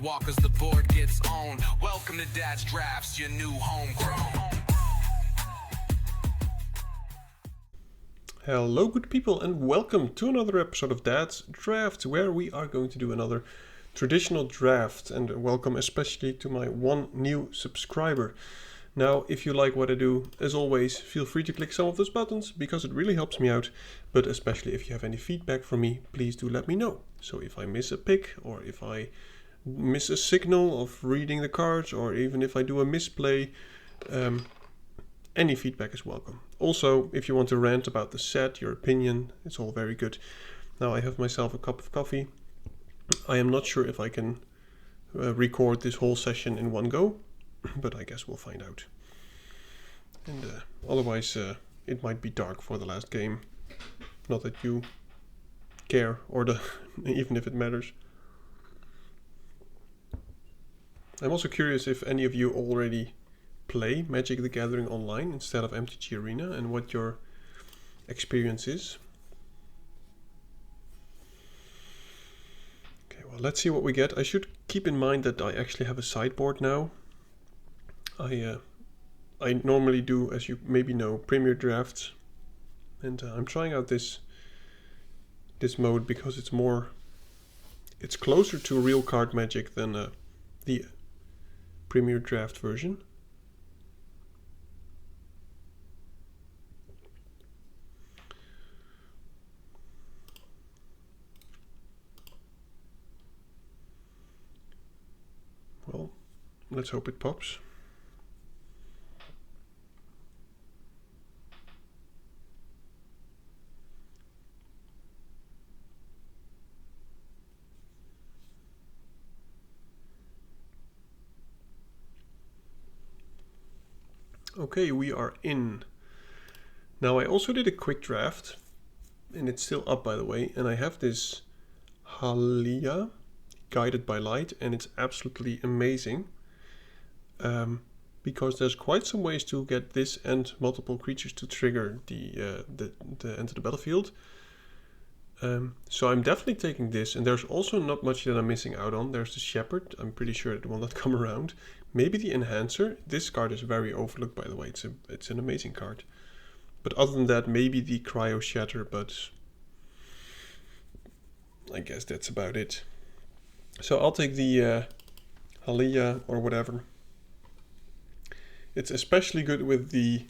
walk as the board gets owned. Welcome to Dad's Drafts, your new homegrown. Hello good people and welcome to another episode of Dad's Draft, where we are going to do another traditional draft, and welcome especially to my one new subscriber. Now, if you like what I do, as always, feel free to click some of those buttons because it really helps me out, but especially if you have any feedback for me, please do let me know. So if I miss a pick, or if I miss a signal of reading the cards, or even if I do a misplay, any feedback is welcome. Also, if you want to rant about the set, your opinion, it's all very good. Now I have myself a cup of coffee. I am not sure if I can record this whole session in one go, but I guess we'll find out. And otherwise, it might be dark for the last game. Not that you care, or even if it matters. I'm also curious if any of you already play Magic the Gathering online instead of MTG Arena, and what your experience is. Okay, well, let's see what we get. I should keep in mind that I actually have a sideboard now. I normally do, as you maybe know, Premier drafts, and I'm trying out this mode because it's closer to real card Magic than the Premier draft version. Well, let's hope it pops. Okay, we are in. Now I also did a quick draft, and it's still up by the way, and I have this Haliya, Guided by Light, and it's absolutely amazing, because there's quite some ways to get this and multiple creatures to trigger the enter the battlefield. So I'm definitely taking this, and there's also not much that I'm missing out on. There's the Shepherd, I'm pretty sure it will not come around. Maybe the Enhancer. This card is very overlooked, by the way. It's an amazing card. But other than that, maybe the Cryo Shatter, but I guess that's about it. So I'll take the Haliya or whatever. It's especially good with the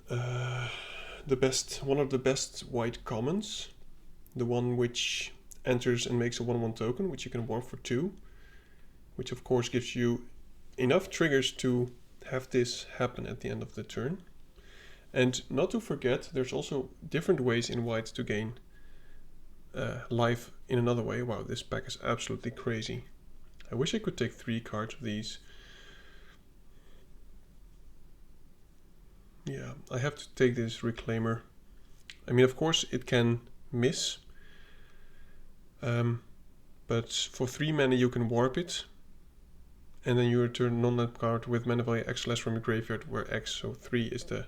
one of the best white commons, the one which enters and makes a 1/1 token, which you can warp for 2, which of course gives you enough triggers to have this happen at the end of the turn. And not to forget, there's also different ways in white to gain life in another way. Wow, this pack is absolutely crazy. I wish I could take 3 cards of these. Yeah, I have to take this Reclaimer. I mean, of course it can miss, but for 3 mana you can warp it, and then you return non-land card with mana value X less from your graveyard, where X, so 3 is the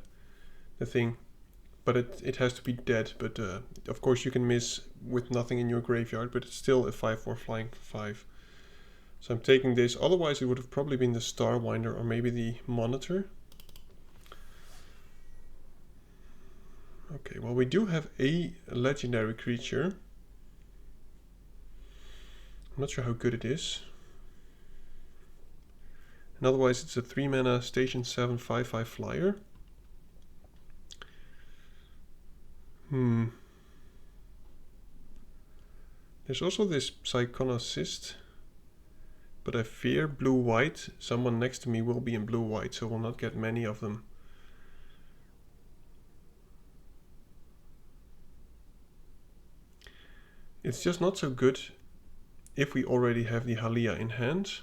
thing. But it has to be dead, but of course you can miss with nothing in your graveyard, but it's still a 5/4 flying 5. So I'm taking this, otherwise it would have probably been the Starwinder or maybe the Monitor. Okay, well, we do have a legendary creature. I'm not sure how good it is. And otherwise it's a 3 mana station 7 5/5 flyer. There's also this Psychonassist, but I fear blue-white. Someone next to me will be in blue-white, so we'll not get many of them. It's just not so good if we already have the Haliya in hand.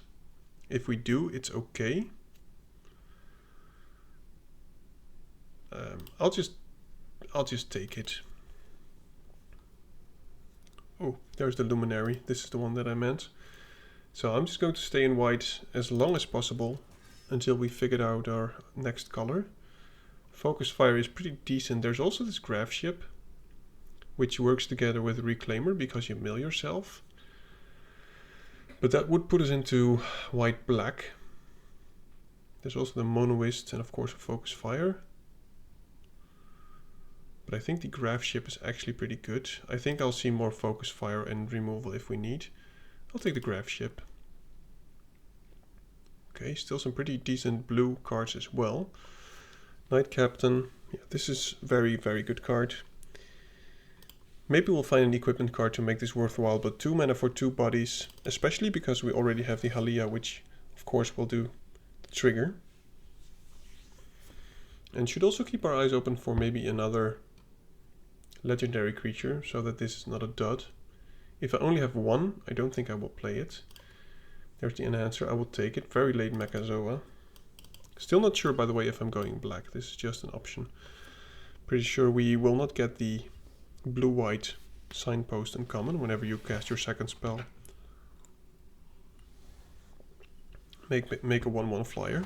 If we do, it's okay. I'll just take it. Oh, there's the Luminary. This is the one that I meant. So I'm just going to stay in white as long as possible until we figured out our next color. Focus Fire is pretty decent. There's also this Graph Ship, which works together with Reclaimer because you mill yourself. But that would put us into white-black. There's also the monoist and of course a focus fire. But I think the graph ship is actually pretty good. I think I'll see more focus fire and removal if we need. I'll take the graph ship. Okay, still some pretty decent blue cards as well. Knight Captain. Yeah, this is very, very good card. Maybe we'll find an equipment card to make this worthwhile, but 2 mana for 2 bodies, especially because we already have the Haliya, which of course will do the trigger. And should also keep our eyes open for maybe another legendary creature, so that this is not a dud. If I only have 1, I don't think I will play it. There's the enhancer, I will take it. Very late Mechazoa. Still not sure, by the way, if I'm going black. This is just an option. Pretty sure we will not get the blue-white signpost uncommon whenever you cast your second spell. Make a 1/1 flyer.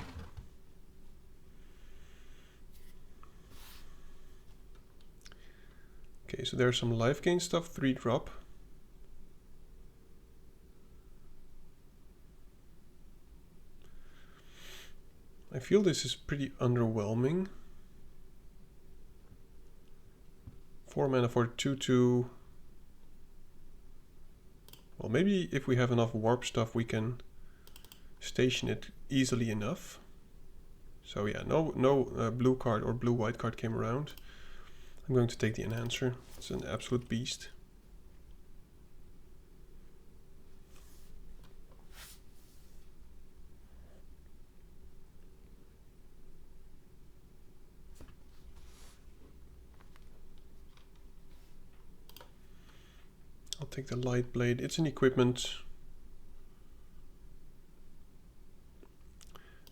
Okay, so there's some life gain stuff, 3-drop. I feel this is pretty underwhelming. 4 mana for 2/2. Well, maybe if we have enough warp stuff, we can station it easily enough. So yeah, no blue card or blue-white card came around. I'm going to take the enhancer. It's an absolute beast. I'll take the light blade. It's an equipment.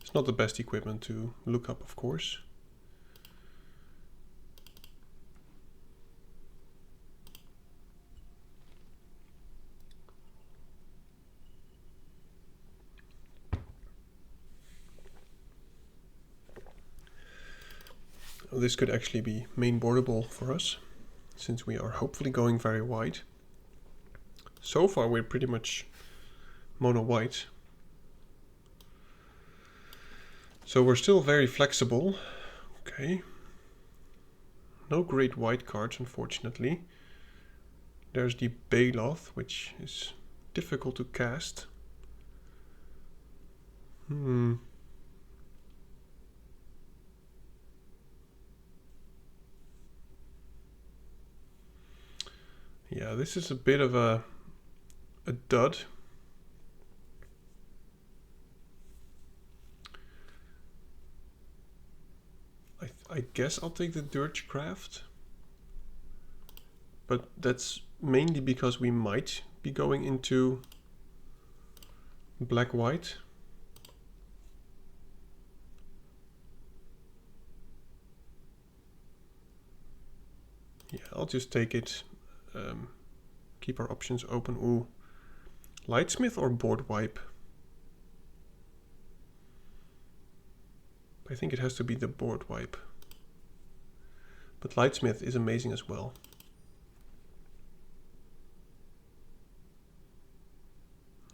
It's not the best equipment to look up, of course. This could actually be main boardable for us, since we are hopefully going very wide. So far we're pretty much mono white. So we're still very flexible. Okay. No great white cards, unfortunately. There's the Baloth, which is difficult to cast. Yeah, this is a bit of a dud. I guess I'll take the Dirgecraft, but that's mainly because we might be going into black-white. Yeah, I'll just take it. Keep our options open. Ooh, Lightsmith or board wipe? I think it has to be the board wipe. But Lightsmith is amazing as well.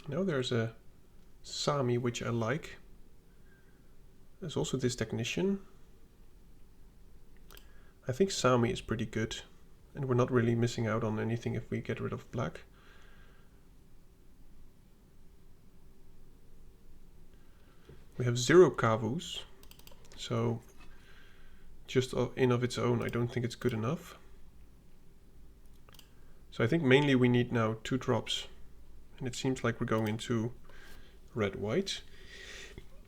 Now there's a Sami, which I like. There's also this Technician. I think Sami is pretty good. And we're not really missing out on anything if we get rid of black. We have 0 Kavus, so just in of its own, I don't think it's good enough. So I think mainly we need now 2 drops, and it seems like we're going into red-white.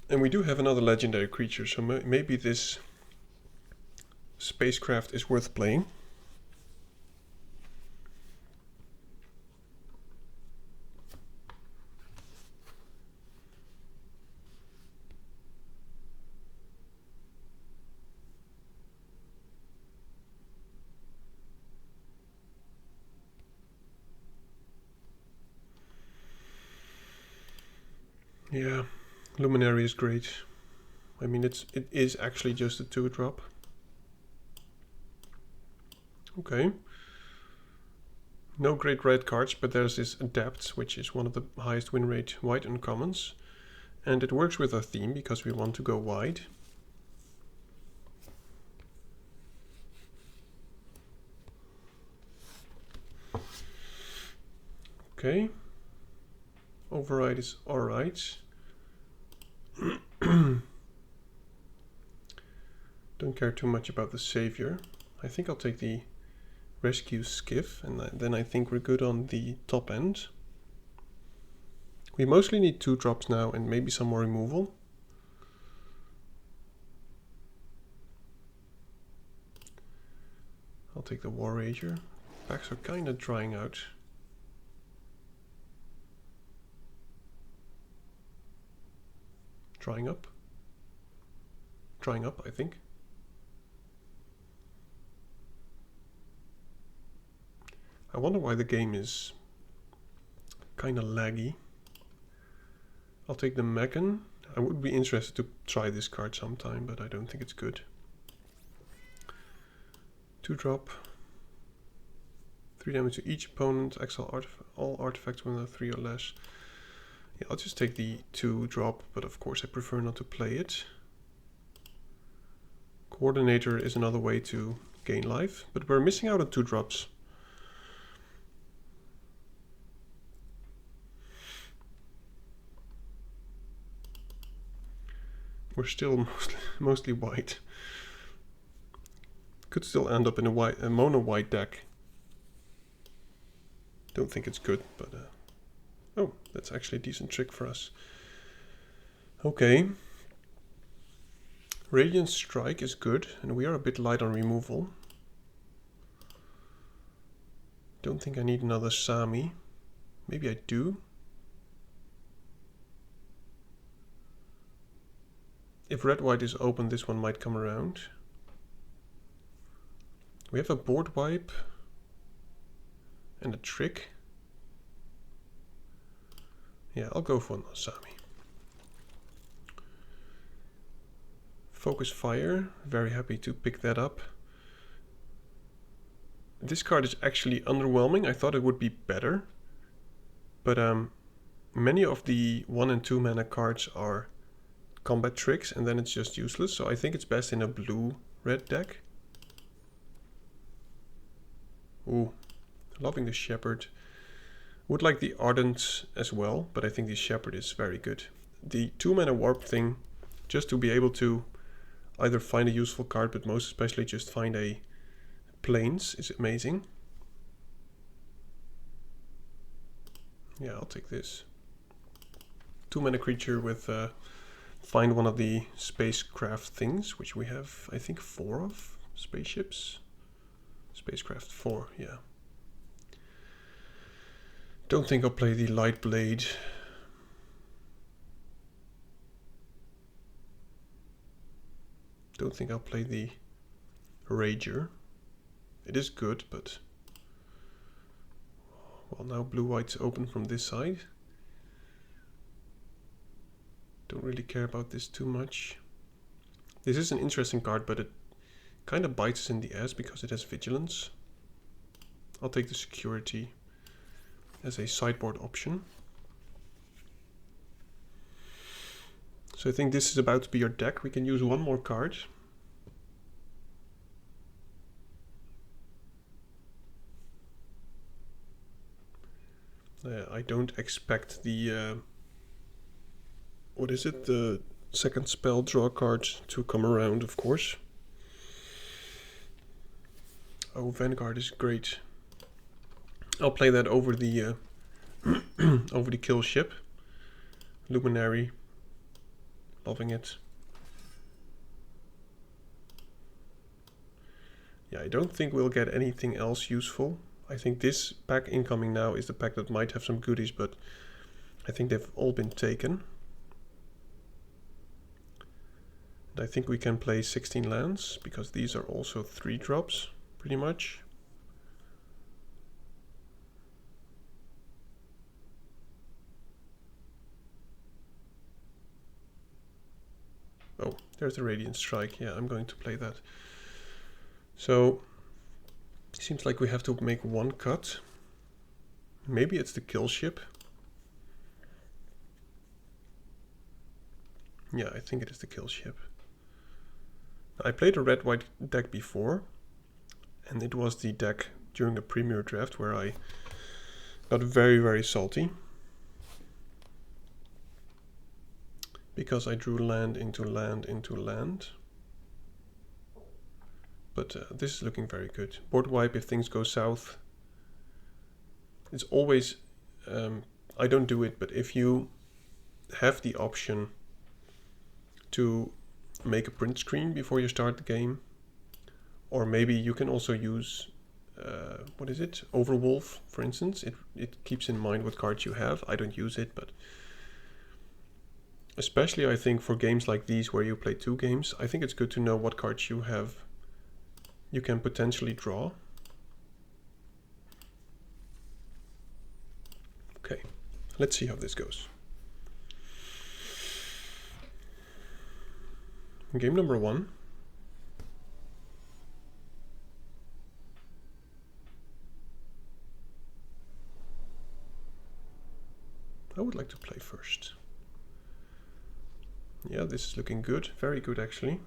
And we do have another legendary creature, so maybe this spacecraft is worth playing. Yeah, Luminary is great. I mean, it is actually just a 2-drop. Okay. No great red cards, but there's this Adapt, which is one of the highest win rate white uncommons. And it works with our theme because we want to go wide. Okay. Override is alright. Don't care too much about the savior. I think I'll take the rescue skiff, and then I think we're good on the top end. We mostly need 2 drops now and maybe some more removal. I'll take the War Rager. Packs are kind of drying out. Drying up? Drying up, I think. I wonder why the game is kind of laggy. I'll take the Mechan. I would be interested to try this card sometime, but I don't think it's good. 2 drop. 3 damage to each opponent. Exile all artifacts when they're 3 or less. Yeah, I'll just take the 2 drop, but of course I prefer not to play it. Coordinator is another way to gain life, but we're missing out on 2 drops. We're still mostly white. Could still end up in a mono white deck. Don't think it's good, but oh, that's actually a decent trick for us. Okay. Radiant Strike is good, and we are a bit light on removal. Don't think I need another Sami. Maybe I do. If red-white is open, this one might come around. We have a board wipe and a trick. Yeah, I'll go for Sami. Focus Fire, very happy to pick that up. This card is actually underwhelming. I thought it would be better, but many of the 1 and 2 mana cards are combat tricks, and then it's just useless. So I think it's best in a blue-red deck. Ooh, loving the Shepherd. Would like the Ardent as well, but I think the Shepherd is very good. The 2 mana warp thing, just to be able to either find a useful card, but most especially just find a plains, is amazing. Yeah, I'll take this. 2 mana creature with find one of the spacecraft things, which we have, I think, 4 of. Spaceships. Spacecraft 4, yeah. Don't think I'll play the Light Blade. Don't think I'll play the Rager. It is good, but well, now blue-white's open from this side. Don't really care about this too much. This is an interesting card, but it kind of bites us in the ass because it has vigilance. I'll take the security as a sideboard option. So I think this is about to be our deck. We can use 1 more card. I don't expect the what is it? The second spell draw card to come around, of course. Oh, Vanguard is great. I'll play that over the over the kill ship. Luminary. Loving it. Yeah, I don't think we'll get anything else useful. I think this pack incoming now is the pack that might have some goodies, but I think they've all been taken. And I think we can play 16 lands, because these are also 3 drops, pretty much. Oh, there's the Radiant Strike. Yeah, I'm going to play that. So, seems like we have to make 1 cut. Maybe it's the kill ship. Yeah, I think it is the kill ship. I played a red-white deck before, and it was the deck during the Premier draft where I got very, very salty. Because I drew land into land into land. But this is looking very good. Board wipe if things go south. It's always, I don't do it, but if you have the option to make a print screen before you start the game, or maybe you can also use, what is it? Overwolf, for instance. It keeps in mind what cards you have. I don't use it, but especially I think for games like these where you play 2 games, I think it's good to know what cards you have, you can potentially draw. Okay, let's see how this goes. Game number 1. I would like to play first. Yeah, this is looking good. Very good, actually.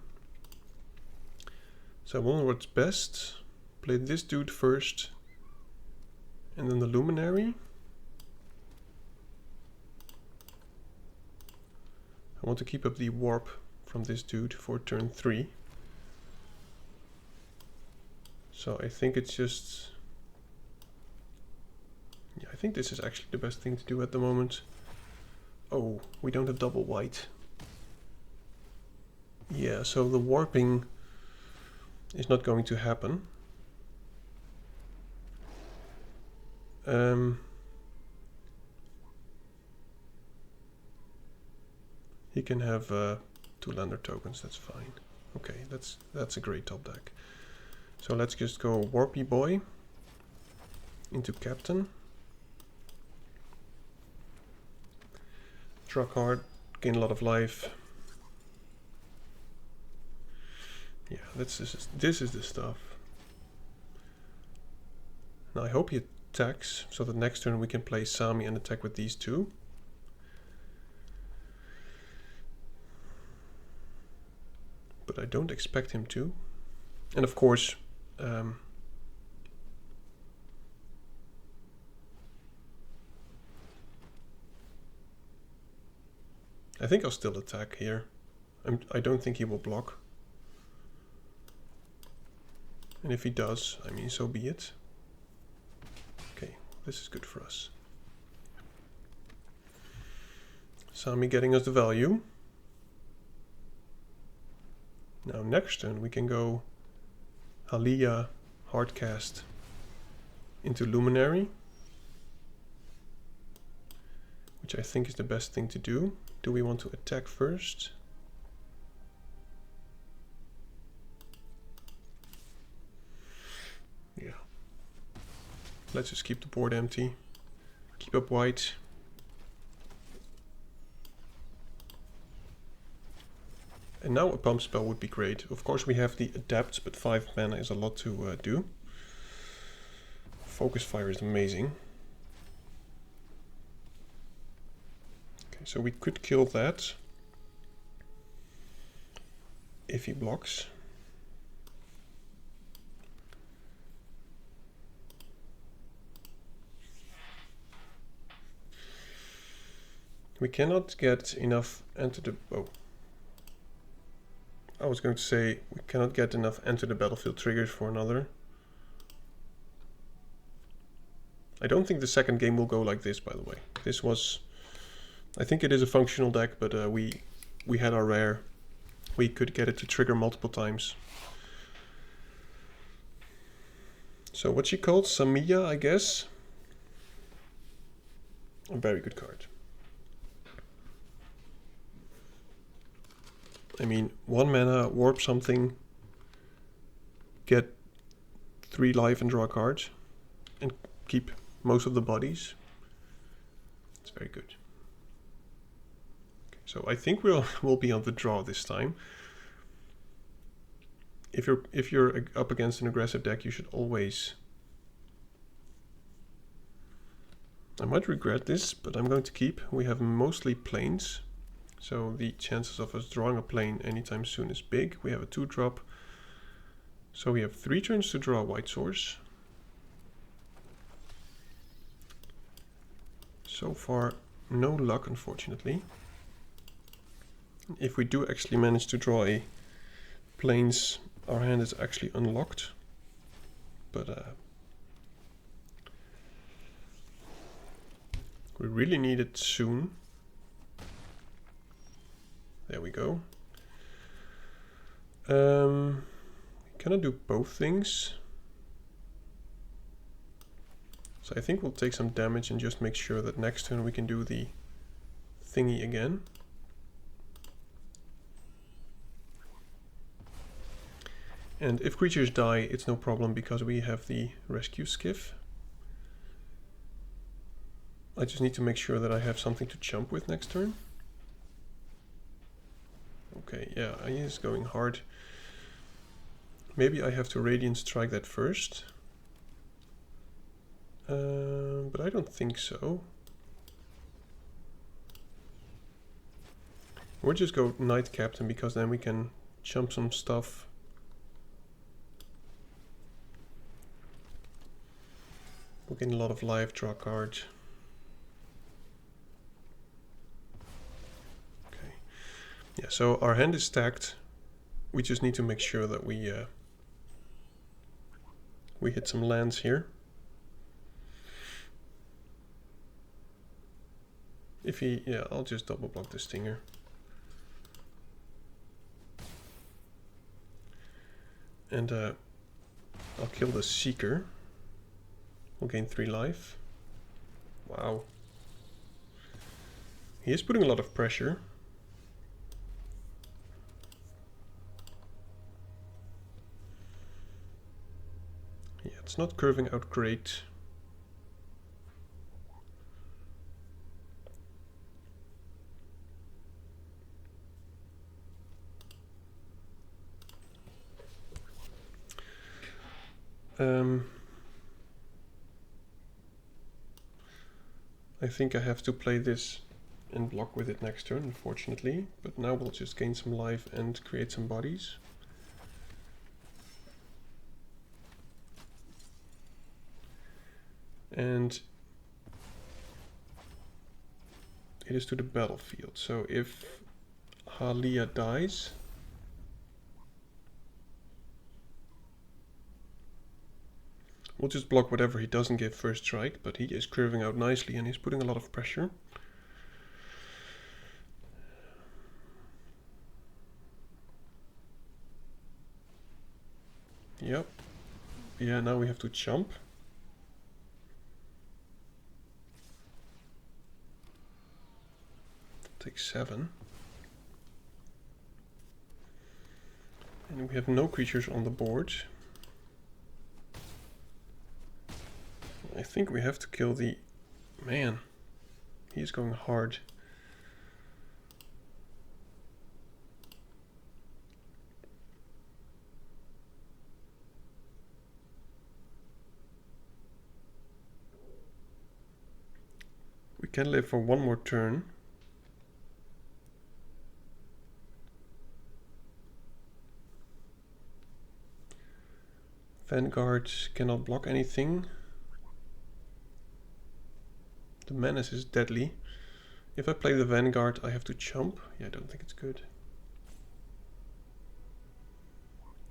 So I wonder what's best. Play this dude first. And then the Luminary. I want to keep up the warp from this dude for turn 3. So I think it's just... yeah, I think this is actually the best thing to do at the moment. Oh, we don't have double white. Yeah, so the warping is not going to happen. He can have 2 lander tokens, that's fine. Okay, that's a great top deck. So let's just go Warpy Boy into Captain. Draw card, gain a lot of life. Yeah, this is the stuff. Now I hope he attacks, so that next turn we can play Sami and attack with these 2. But I don't expect him to. And of course, I think I'll still attack here. I don't think he will block. And if he does, I mean, so be it. Okay, this is good for us. Sami getting us the value. Now next turn we can go Haliya Hardcast into Luminary, which I think is the best thing to do. Do we want to attack first? Yeah. Let's just keep the board empty. Keep up white. And now a pump spell would be great. Of course we have the adapts, but 5 mana is a lot to do. Focus Fire is amazing. Okay, so we could kill that if he blocks. We cannot get enough enter the... oh. I was going to say we cannot get enough enter the battlefield triggers for another. I don't think the second game will go like this, by the way. This was... I think it is a functional deck, but we had our rare. We could get it to trigger multiple times. So what's she called? Samiya, I guess? A very good card. I mean, 1 mana, warp something, get 3 life and draw a card, and keep most of the bodies. It's very good. Okay, so I think we'll be on the draw this time. If you're up against an aggressive deck, you should always I might regret this, but I'm going to keep. We have mostly planes, so the chances of us drawing a plane anytime soon is big. We have a 2-drop, so we have 3 turns to draw a white source. So far, no luck, unfortunately. If we do actually manage to draw a planes, our hand is actually unlocked. But we really need it soon. There we go. Can I do both things? So I think we'll take some damage and just make sure that next turn we can do the thingy again. And if creatures die, it's no problem because we have the rescue skiff. I just need to make sure that I have something to jump with next turn. Okay, yeah, he is going hard. Maybe I have to Radiant Strike that first. But I don't think so. We'll just go Knight Captain because then we can jump some stuff. We'll gain a lot of life, draw cards. Okay. Yeah, so our hand is stacked. We just need to make sure that we hit some lands here. If he, yeah, I'll just double block the Stinger. And I'll kill the Seeker. We'll gain 3 life. Wow. He is putting a lot of pressure. Yeah, it's not curving out great. I think I have to play this and block with it next turn, unfortunately. But now we'll just gain some life and create some bodies. And it is to the battlefield. So if Haliya dies, we'll just block whatever he doesn't give first strike, but he is curving out nicely and he's putting a lot of pressure. Yep. Yeah, now we have to jump. Take 7. And we have no creatures on the board. I think we have to kill the... Man, he's going hard. We can live for one more turn. Vanguard cannot block anything. The Menace is deadly. If I play the Vanguard, I have to jump. Yeah, I don't think it's good.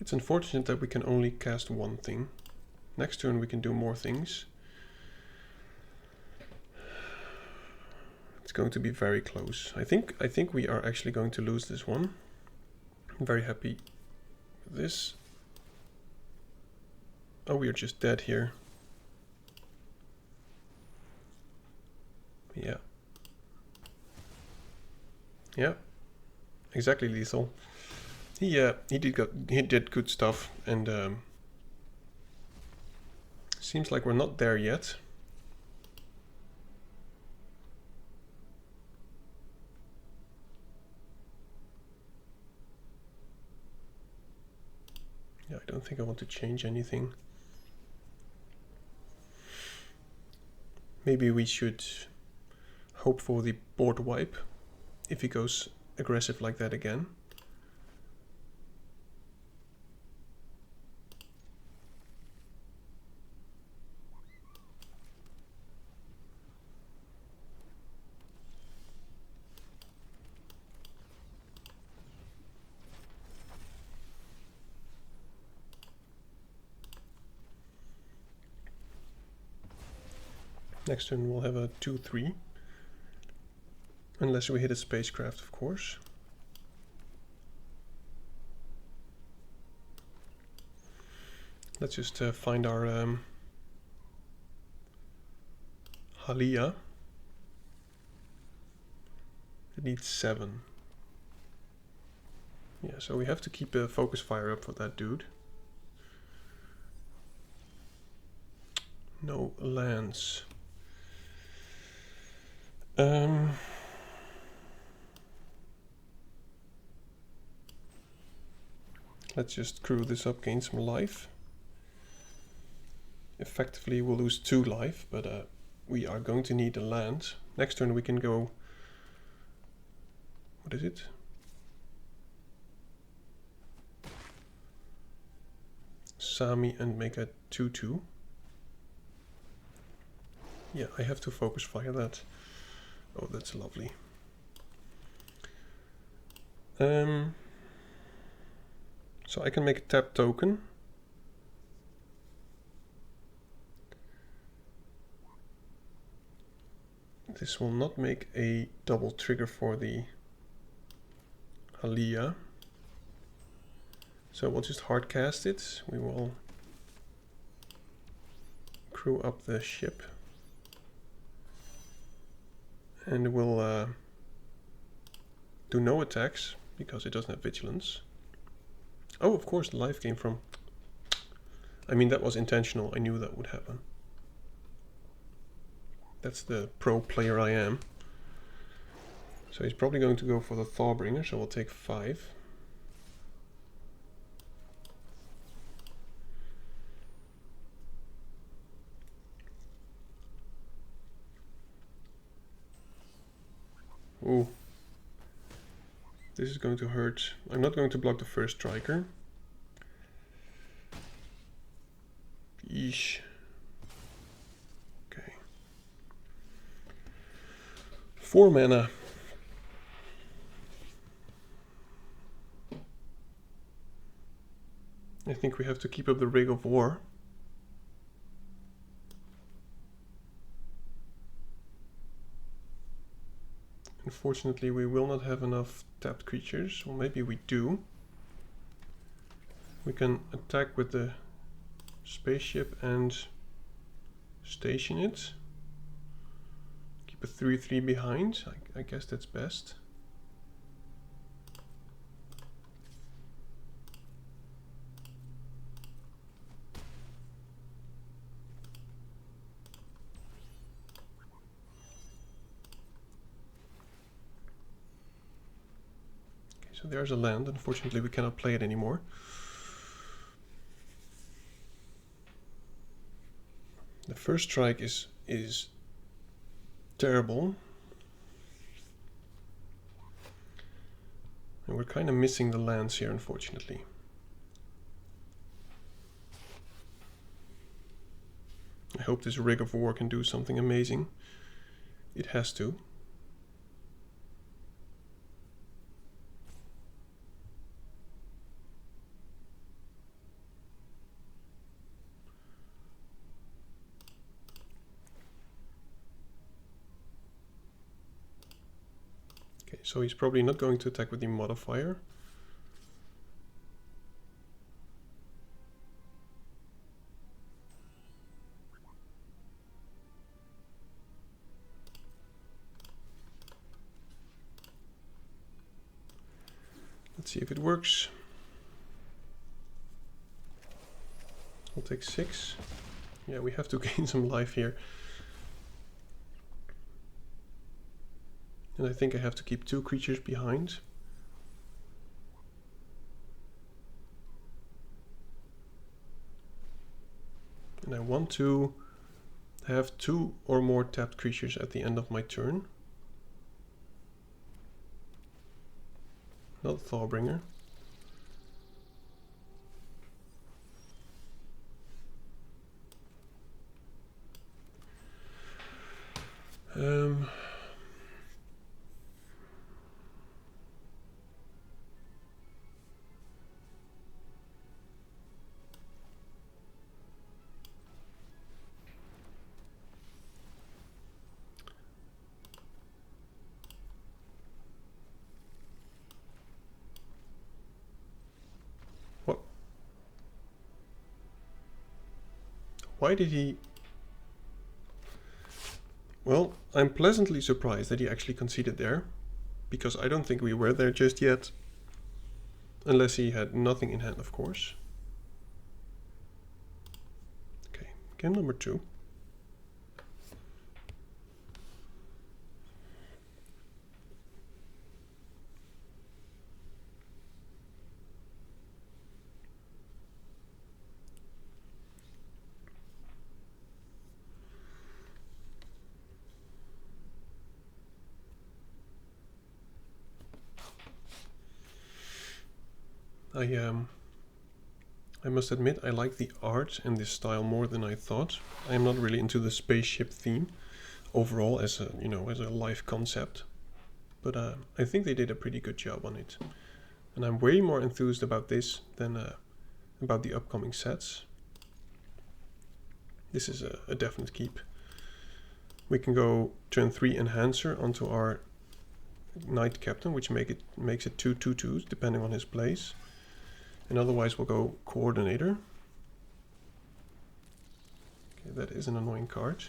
It's unfortunate that we can only cast one thing. Next turn we can do more things. It's going to be very close. I think we are actually going to lose this one. I'm very happy with this. Oh, we are just dead here. Yeah. Yeah. Exactly lethal. He did good stuff, and seems like we're not there yet. Yeah, I don't think I want to change anything. Maybe we should hope for the board wipe if he goes aggressive like that again. Next turn we'll have a 2-3. Unless we hit a spacecraft, of course. Let's just find our Haliya. It needs 7. Yeah, so we have to keep a focus fire up for that dude. No lands. Let's just crew this up, gain some life. Effectively we'll lose 2 life, but we are going to need a land. Next turn we can go... What is it? Sami and make a 2-2. Yeah, I have to focus fire that. Oh, that's lovely. So I can make a tap token. This will not make a double trigger for the Haliya. So we'll just hard cast it. We will crew up the ship. And we'll do no attacks because it doesn't have vigilance. Oh, of course, the life came from... I mean, that was intentional. I knew that would happen. That's the pro player I am. So he's probably going to go for the Thawbringer, so we'll take 5. Ooh. This is going to hurt. I'm not going to block the first striker. Yeesh. Okay. 4 mana. I think we have to keep up the Rig of War. Unfortunately, we will not have enough tapped creatures. Well, maybe we do. We can attack with the spaceship and station it. Keep a 3/3 behind. I guess that's best. So there's a land. Unfortunately, we cannot play it anymore. The first strike is terrible. And we're kind of missing the lands here, unfortunately. I hope this Rig of War can do something amazing. It has to. Okay, so he's probably not going to attack with the modifier. Let's see if it works. I'll take 6. Yeah, we have to gain some life here. And I think I have to keep 2 creatures behind. And I want to I have 2 or more tapped creatures at the end of my turn. Not Thawbringer. What? Why did he... Well, I'm pleasantly surprised that he actually conceded there, because I don't think we were there just yet. Unless he had nothing in hand, of course. Okay, game number 2. I must admit I like the art and this style more than I thought. I am not really into the spaceship theme overall as a, you know, as a live concept, but I think they did a pretty good job on it, and I'm way more enthused about this than about the upcoming sets. This is a definite keep. We can go turn 3 Enhancer onto our Knight Captain, which makes it 2 2/2s depending on his place. And otherwise we'll go Coordinator. Okay, that is an annoying card.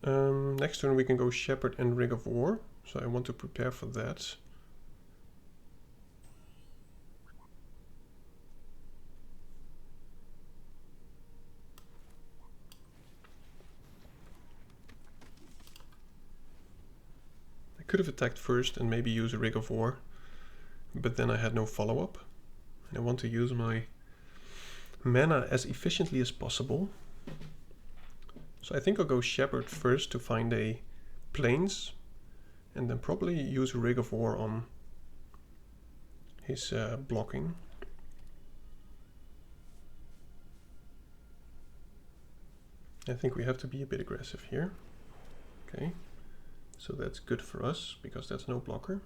Next turn we can go Shepherd and Rig of War, so I want to prepare for that. Could have attacked first and maybe use a Rig of War, but then I had no follow-up, and I want to use my mana as efficiently as possible. So I think I'll go Shepherd first to find a Plains, and then probably use a Rig of War on his blocking. I think we have to be a bit aggressive here. Okay. So that's good for us, because that's no blocker.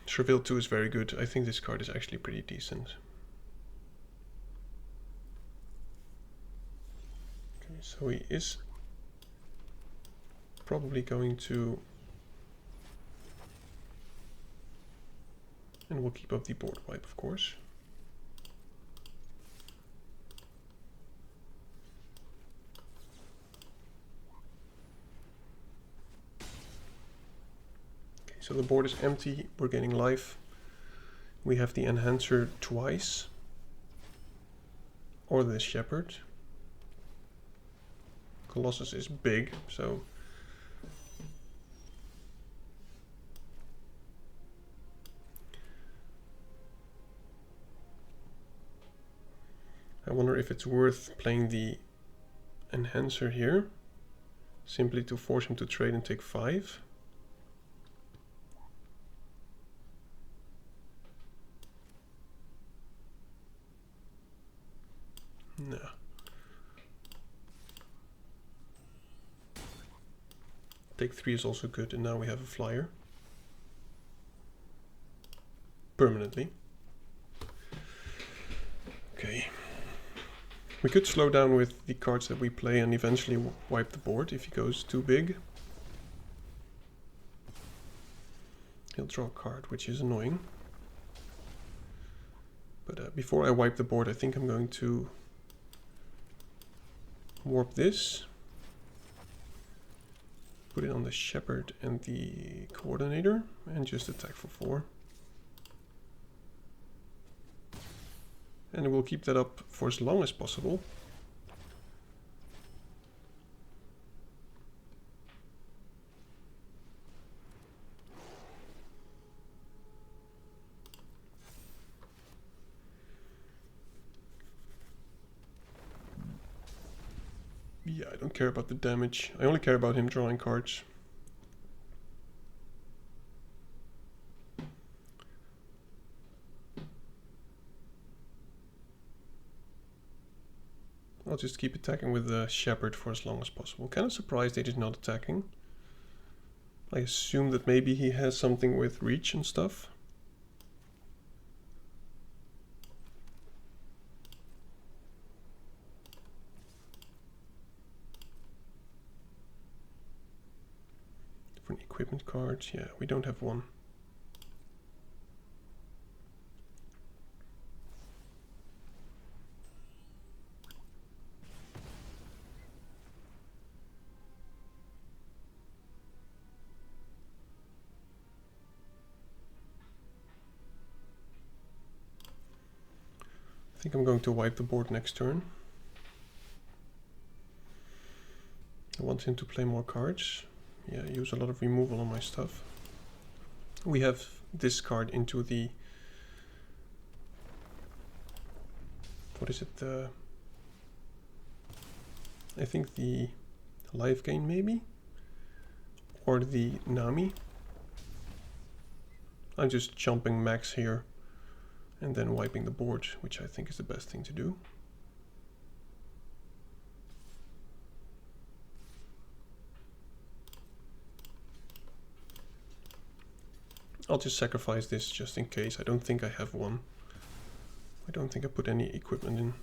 Starfield 2 is very good. I think this card is actually pretty decent. Okay, so he is probably going to... And we'll keep up the board wipe, of course. So the board is empty, we're getting life. We have the Enhancer twice, or the Shepherd. Colossus is big, so... I wonder if it's worth playing the Enhancer here, simply to force him to trade and take 5. No. Take 3 is also good, and now we have a flyer. Permanently. Okay. We could slow down with the cards that we play and eventually wipe the board if he goes too big. He'll draw a card, which is annoying. But before I wipe the board, I think I'm going to warp this, put it on the Shepherd and the Coordinator, and just attack for 4. And we'll keep that up for as long as possible. I don't care about the damage. I only care about him drawing cards. I'll just keep attacking with the Shepherd for as long as possible. Kind of surprised that he's not attacking. I assume that maybe he has something with reach and stuff. Different equipment cards. Yeah, we don't have one. I think I'm going to wipe the board next turn. I want him to play more cards. Yeah, use a lot of removal on my stuff. We have this card into the... What is it? I think the life gain maybe? Or the Nami. I'm just jumping max here. And then wiping the board, which I think is the best thing to do. I'll just sacrifice this just in case. I don't think I have one. I don't think I put any equipment in.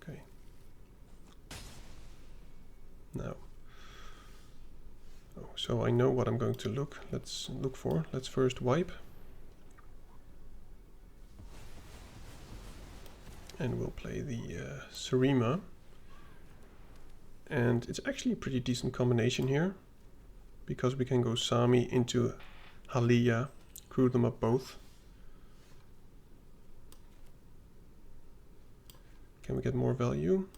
Okay. Now. Oh, so I know what I'm going to look for. Let's first wipe. And we'll play the Sarima. And it's actually a pretty decent combination here, because we can go Sami into Haliya, crew them up both. Can we get more value?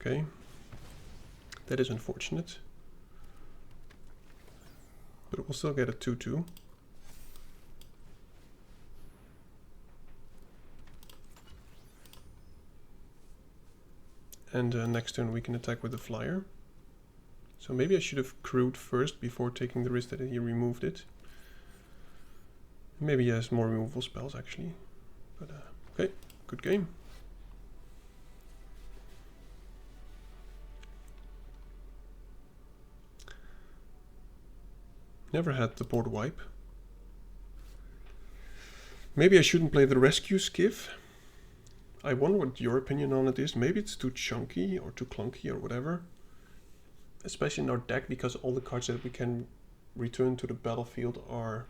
Okay, that is unfortunate, but we'll still get a 2-2. And next turn we can attack with the flyer. So maybe I should have crewed first before taking the risk that he removed it. Maybe he has more removal spells actually, but okay, good game. Never had the board wipe. Maybe I shouldn't play the rescue skiff. I wonder what your opinion on it is. Maybe it's too chunky or too clunky or whatever. Especially in our deck, because all the cards that we can return to the battlefield are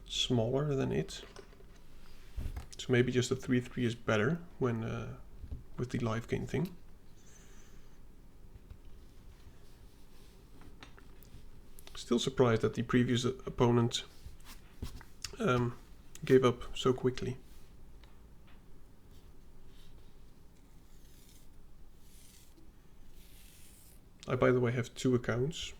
smaller than it. So maybe just a 3-3 is better when with the life gain thing. Still surprised that the previous opponent gave up so quickly. I, by the way, have two accounts.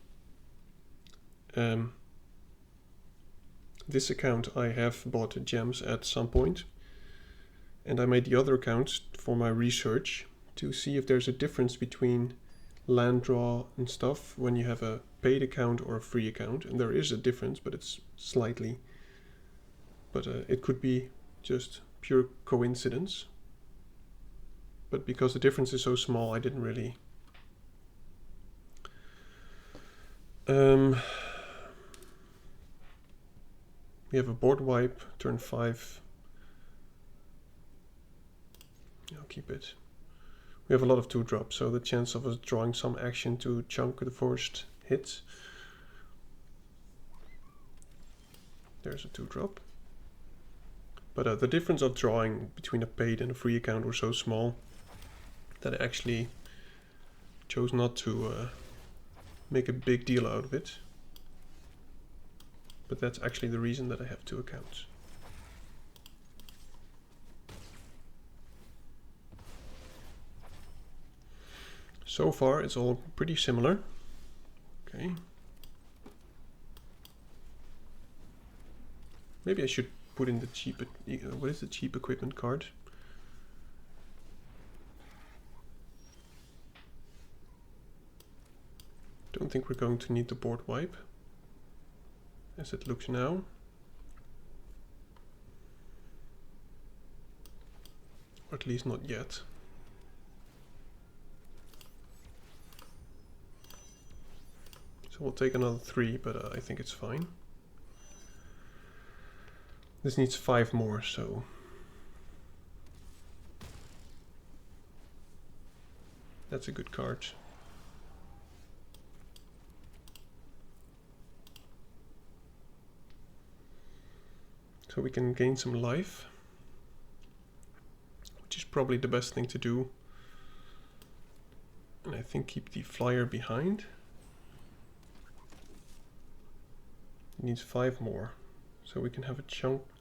This account I have bought gems at some point, and I made the other account for my research to see if there's a difference between land draw and stuff when you have a paid account or a free account, and there is a difference, but it's slightly, but it could be just pure coincidence, but because the difference is so small I didn't really we have a board wipe, turn 5. I'll keep it. We have a lot of 2-drops, so the chance of us drawing some action to chunk the first hit. There's a 2-drop. But the difference of drawing between a paid and a free account were so small that I actually chose not to make a big deal out of it. But that's actually the reason that I have two accounts. So far it's all pretty similar. Okay. Maybe I should put in the cheap, what is the cheap equipment card? Don't think we're going to need the board wipe, as it looks now. Or at least not yet. So we'll take another 3, but I think it's fine. This needs 5 more, so... That's a good card. So we can gain some life, which is probably the best thing to do. And I think keep the flyer behind. It needs 5 more, so we can have a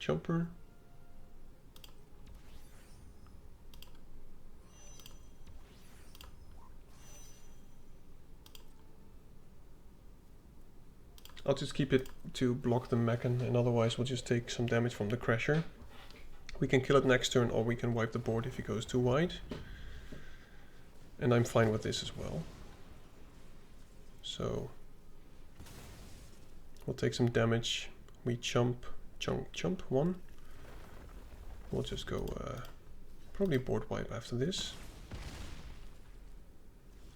jumper. I'll just keep it to block the mechan, and otherwise we'll just take some damage from the crasher. We can kill it next turn, or we can wipe the board if he goes too wide. And I'm fine with this as well. So we'll take some damage. We jump 1. We'll just go probably board wipe after this.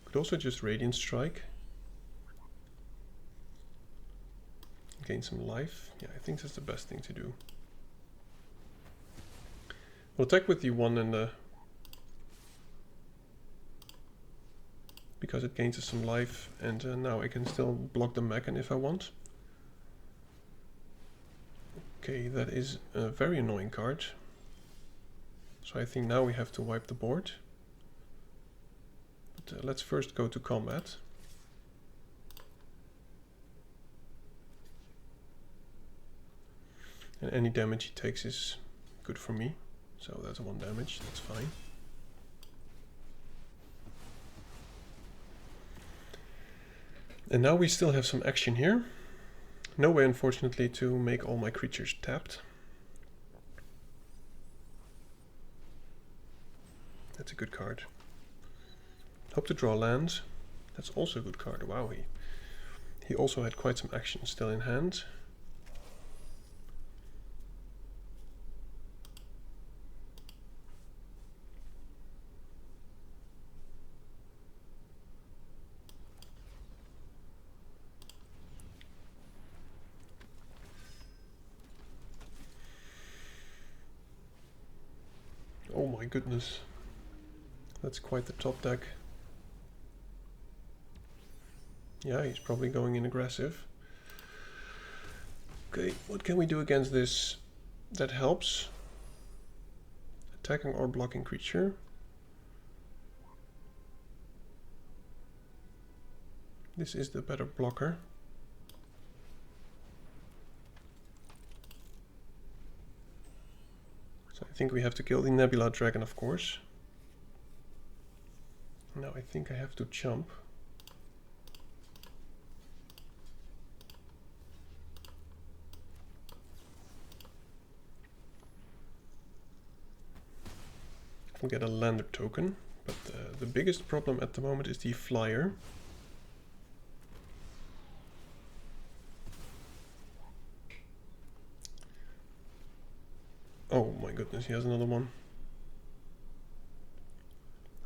Could also just Radiant Strike. Gain some life. Yeah, I think that's the best thing to do. We'll attack with the 1 and the... because it gains us some life, and now I can still block the mechan if I want. Okay, that is a very annoying card. So I think now we have to wipe the board. But let's first go to combat. And any damage he takes is good for me. So that's 1 damage, that's fine. And now we still have some action here. No way, unfortunately, to make all my creatures tapped. That's a good card. Hope to draw lands. That's also a good card. Wow, he also had quite some action still in hand. Oh my goodness, that's quite the top deck. Yeah, he's probably going in aggressive. Okay, what can we do against this that helps? Attacking or blocking creature. This is the better blocker. I think we have to kill the Nebula Dragon, of course. Now I think I have to jump. We'll get a lander token, but the biggest problem at the moment is the flyer. Oh my goodness, he has another one.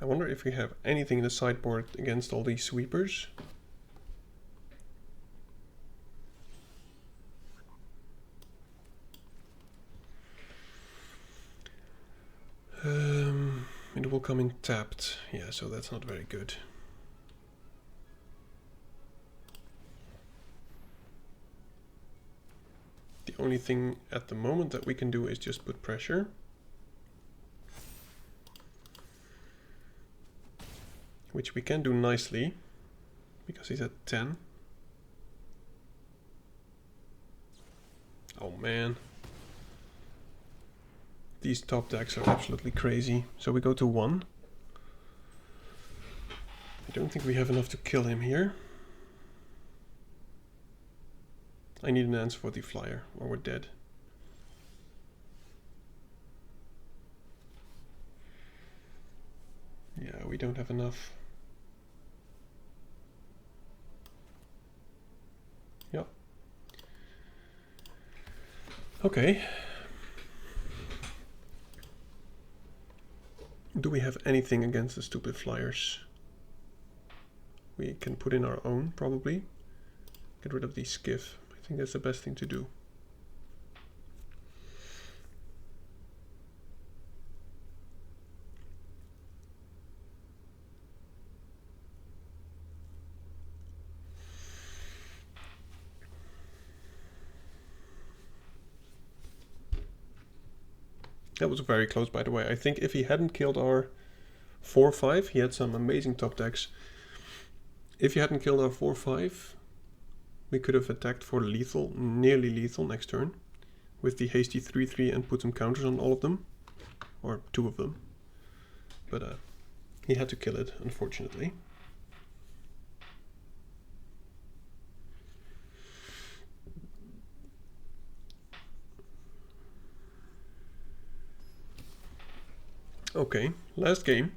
I wonder if we have anything in the sideboard against all these sweepers. It will come in tapped. Yeah, so that's not very good. The only thing at the moment that we can do is just put pressure. Which we can do nicely, because he's at 10. Oh man. These top decks are absolutely crazy. So we go to 1. I don't think we have enough to kill him here. I need an answer for the flyer, or we're dead. Yeah, we don't have enough. Yep. Okay. Do we have anything against the stupid flyers? We can put in our own, probably. Get rid of the skiff. I think that's the best thing to do. That was very close, by the way. I think if he hadn't killed our 4-5, he had some amazing top decks. If he hadn't killed our 4-5, we could have attacked for lethal, nearly lethal next turn, with the hasty 3-3 and put some counters on all of them, or 2 of them. But he had to kill it, unfortunately. Okay, last game.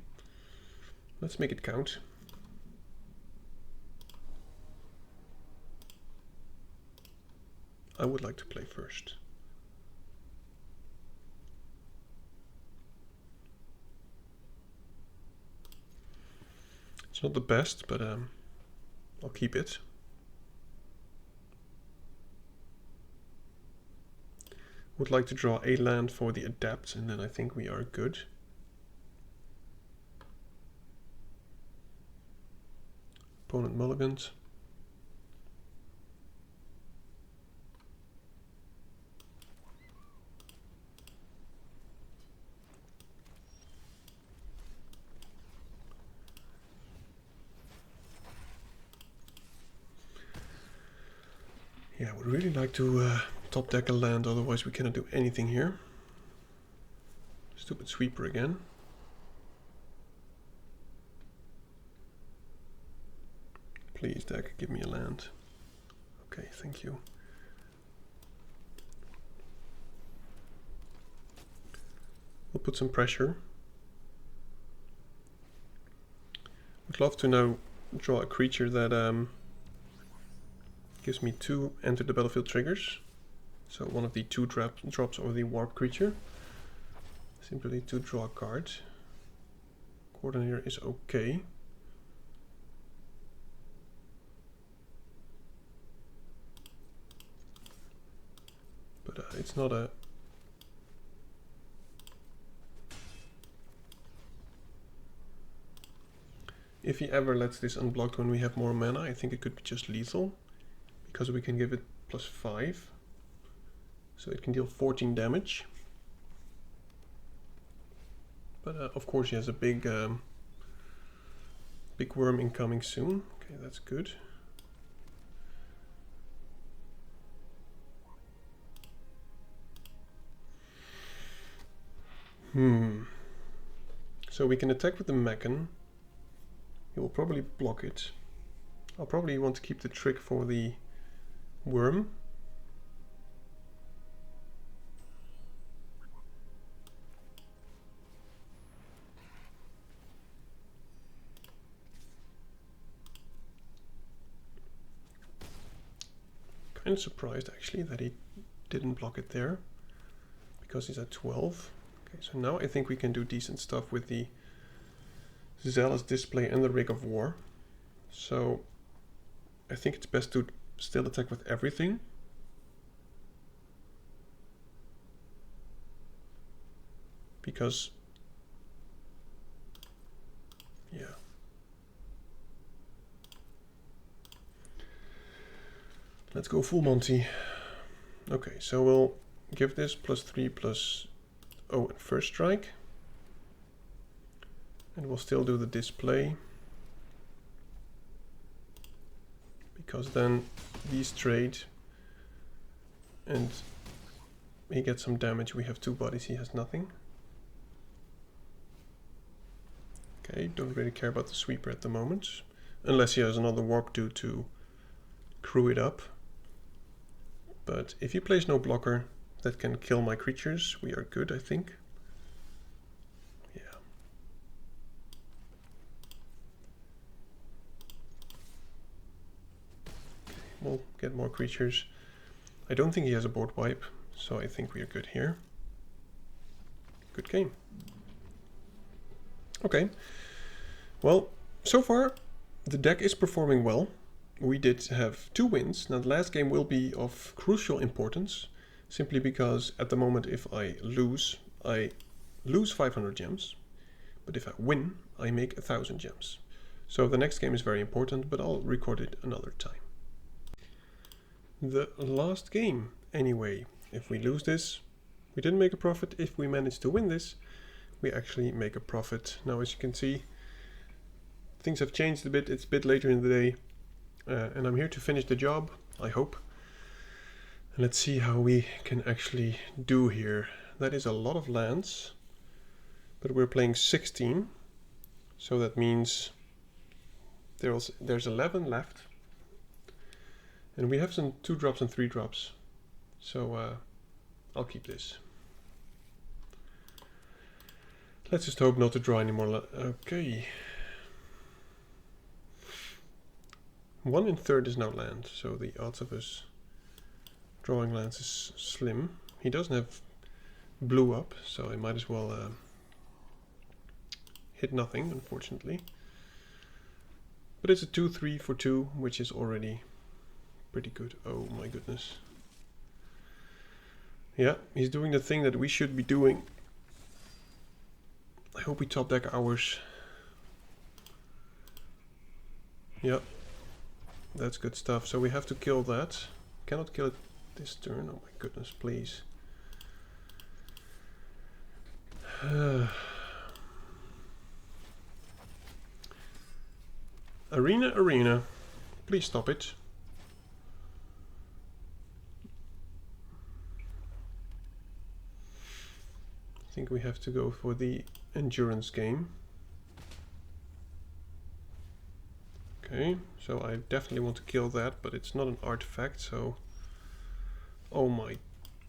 Let's make it count. I would like to play first. It's not the best, but I'll keep it. Would like to draw a land for the adapt, and then I think we are good. Opponent mulligans. Yeah, I would really like to top deck a land, otherwise we cannot do anything here. Stupid sweeper again. Please, deck, give me a land. Okay, thank you. We'll put some pressure. Would love to now draw a creature that gives me 2 enter the battlefield triggers. So one of the 2 drops or the warp creature. Simply to draw a card. Coordinator is okay. But it's not a... If he ever lets this unblocked when we have more mana, I think it could be just lethal. Because we can give it +5. So it can deal 14 damage. But of course he has a big big worm incoming soon. Okay, that's good. So we can attack with the Mechan. He will probably block it. I'll probably want to keep the trick for the worm. Kind of surprised actually that he didn't block it there, because he's at 12. Okay, so now I think we can do decent stuff with the Zealous Display and the Rig of War. So I think it's best to still attack with everything. Because, yeah. Let's go full Monty. Okay, so we'll give this +3 and first strike. And we'll still do the display. Because then these trade and he gets some damage. We have 2 bodies, he has nothing. Okay, don't really care about the sweeper at the moment. Unless he has another warp due to crew it up. But if he plays no blocker that can kill my creatures, we are good, I think. Yeah. Okay, we'll get more creatures. I don't think he has a board wipe, so I think we are good here. Good game. Okay. Well, so far the deck is performing well. We did have 2 wins. Now the last game will be of crucial importance, simply because at the moment if I lose 500 gems, but if I win, I make 1,000 gems. So the next game is very important, but I'll record it another time. The last game, anyway. If we lose this, we didn't make a profit. If we manage to win this, we actually make a profit. Now as you can see, things have changed a bit. It's a bit later in the day. And I'm here to finish the job, I hope. And let's see how we can actually do here. That is a lot of lands, but we're playing 16. So that means there's 11 left. And we have some 2-drops and 3-drops. So I'll keep this. Let's just hope not to draw any more. Okay. 1 1/3 is now land, so the odds of us drawing lands is slim. He doesn't have blue up, so I might as well hit nothing, unfortunately. But it's a 2/3 for 2, which is already pretty good. Oh my goodness. Yeah, he's doing the thing that we should be doing. I hope we top deck ours. Yep. That's good stuff. So we have to kill that. Cannot kill it this turn. Oh my goodness, please. Arena. Please stop it. I think we have to go for the endurance game. Okay, so I definitely want to kill that, but it's not an artifact, so... Oh my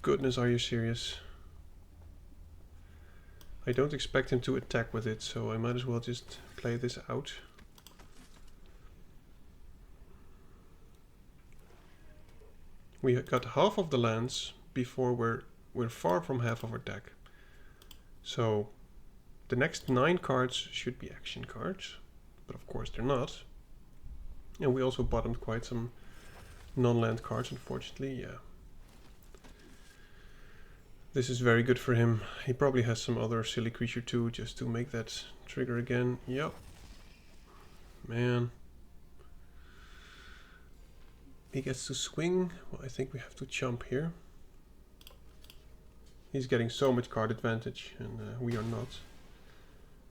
goodness, are you serious? I don't expect him to attack with it, so I might as well just play this out. We got half of the lands before we're far from half of our deck. So the next 9 cards should be action cards, but of course they're not. And we also bottomed quite some non-land cards, unfortunately, yeah. This is very good for him. He probably has some other silly creature too, just to make that trigger again. Yep. Man. He gets to swing. Well, I think we have to chump here. He's getting so much card advantage, and we are not.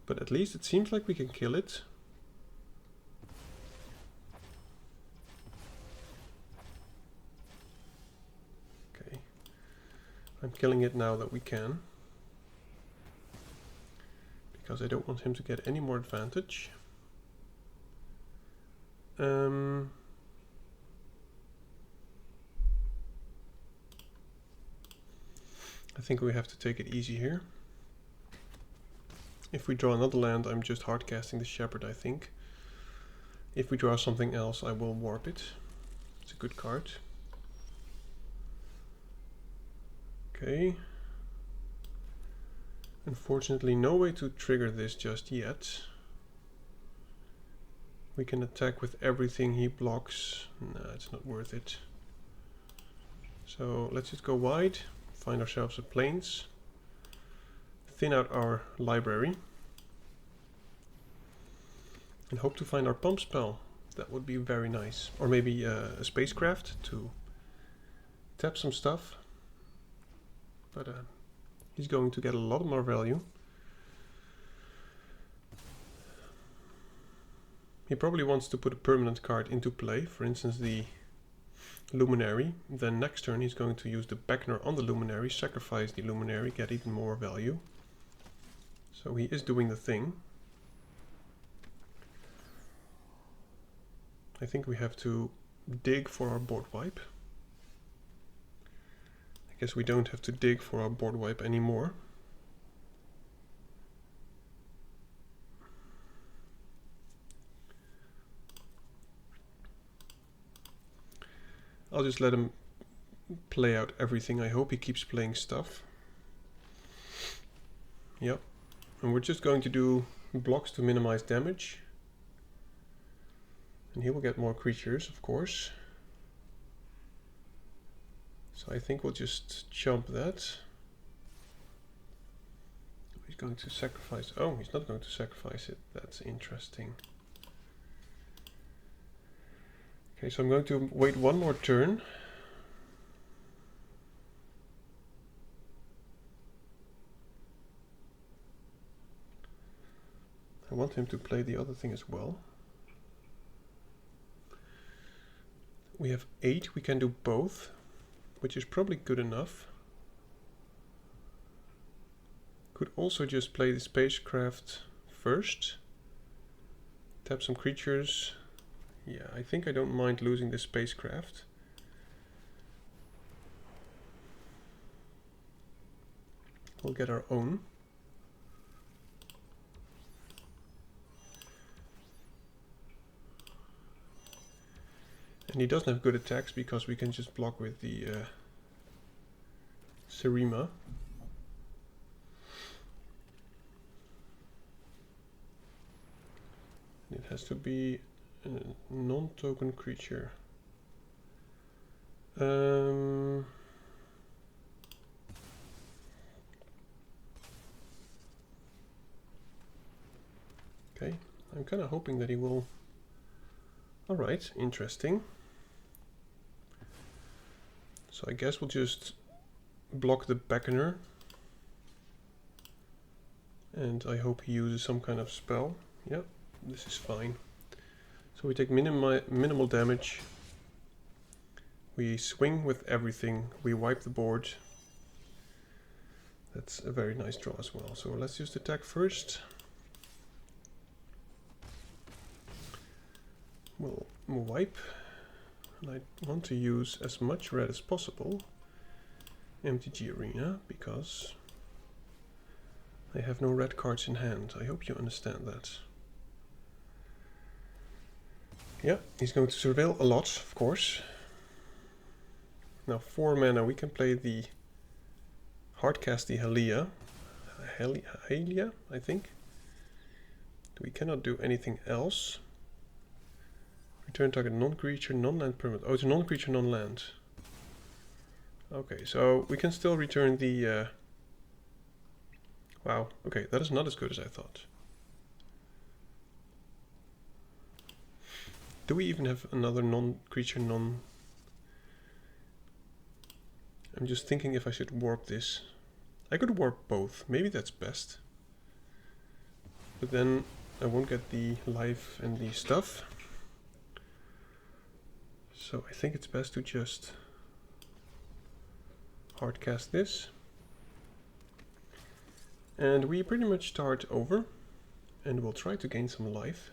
But at least it seems like we can kill it. I'm killing it now that we can, because I don't want him to get any more advantage. I think we have to take it easy here. If we draw another land, I'm just hard casting the Shepherd, I think. If we draw something else, I will warp it. It's a good card. Okay. Unfortunately, no way to trigger this just yet. We can attack with everything he blocks. Nah, it's not worth it. So let's just go wide, find ourselves a plains, thin out our library, and hope to find our pump spell. That would be very nice. Or maybe a spacecraft to tap some stuff. But he's going to get a lot more value. He probably wants to put a permanent card into play, for instance the Luminary. Then next turn he's going to use the Beckner on the Luminary, sacrifice the Luminary, get even more value. So he is doing the thing. I think we have to dig for our board wipe. I guess we don't have to dig for our board wipe anymore. I'll just let him play out everything. I hope he keeps playing stuff. Yep. And we're just going to do blocks to minimize damage. And he will get more creatures, of course. So I think we'll just chomp that. He's going to sacrifice... Oh, he's not going to sacrifice it. That's interesting. Okay, so I'm going to wait one more turn. I want him to play the other thing as well. We have 8, we can do both, which is probably good enough. Could also just play the spacecraft first. Tap some creatures. Yeah, I think I don't mind losing the spacecraft. We'll get our own. And he doesn't have good attacks because we can just block with the Serima. It has to be a non-token creature. Okay, I'm kind of hoping that he will... Alright, interesting. So I guess we'll just block the Beckoner. And I hope he uses some kind of spell. Yep, this is fine. So we take minimal damage. We swing with everything. We wipe the board. That's a very nice draw as well. So let's just attack first. We'll wipe. And I want to use as much red as possible. MTG Arena, because I have no red cards in hand. I hope you understand that. Yeah, he's going to surveil a lot, of course. Now 4 mana, we can play the hardcast the Haliya. Haliya, I think. We cannot do anything else. Return target non-creature, non-land permanent. Oh, it's a non-creature, non-land. Okay, so we can still return the... Wow, okay, that is not as good as I thought. Do we even have another non-creature, non... I'm just thinking if I should warp this. I could warp both, maybe that's best. But then I won't get the life and the stuff. So I think it's best to just hardcast this. And we pretty much start over. And we'll try to gain some life.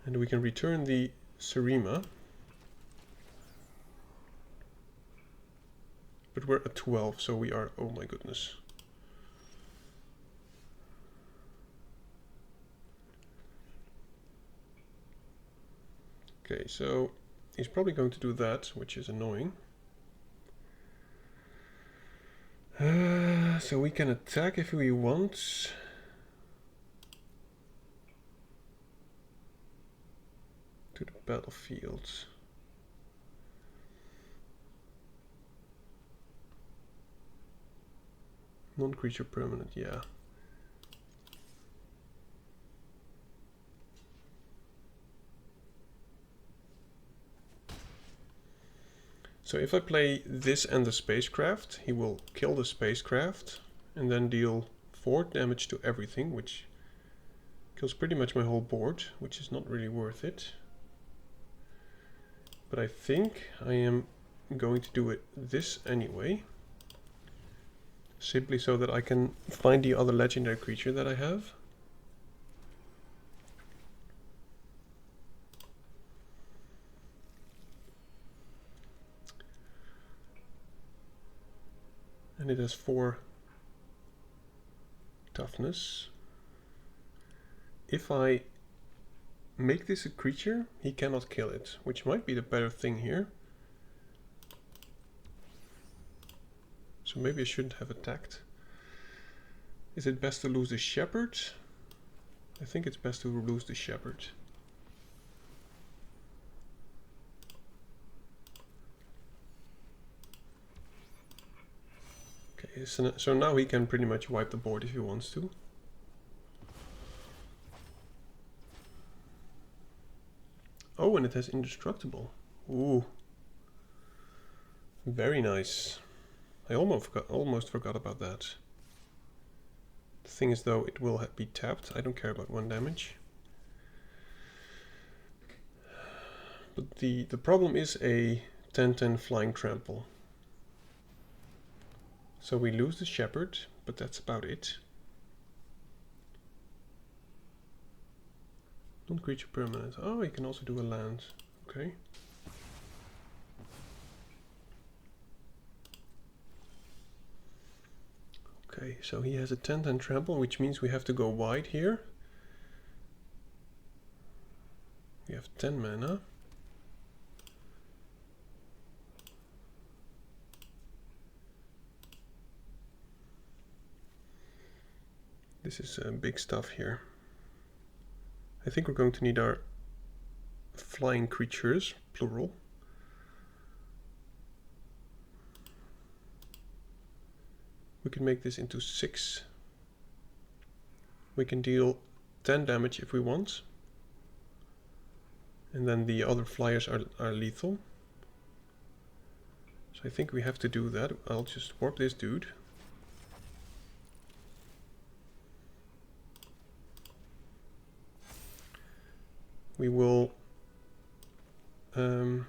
And we can return the Serima. But we're at 12, so we are... Oh my goodness. Okay, so he's probably going to do that, which is annoying. So we can attack if we want. To the battlefield. Non-creature permanent, yeah. So if I play this and the spacecraft, he will kill the spacecraft and then deal 4 damage to everything, which kills pretty much my whole board, which is not really worth it. But I think I am going to do it this anyway. Simply so that I can find the other legendary creature that I have. And it has 4 toughness. If I make this a creature, he cannot kill it, which might be the better thing here. So maybe I shouldn't have attacked. Is it best to lose the shepherd? I think it's best to lose the shepherd. Okay, so now he can pretty much wipe the board if he wants to. Oh, and it has indestructible. Ooh. Very nice. I almost forgot about that. The thing is though, it will be tapped. I don't care about 1 damage. But the problem is a 10-10 flying trample. So we lose the shepherd, but that's about it. Non-creature permanent. Oh, you can also do a land. Okay. Okay, so he has a 10-10 trample, which means we have to go wide here. We have 10 mana. This is big stuff here. I think we're going to need our flying creatures, plural. We can make this into 6. We can deal 10 damage if we want. And then the other flyers are lethal. So I think we have to do that. I'll just warp this dude. We will I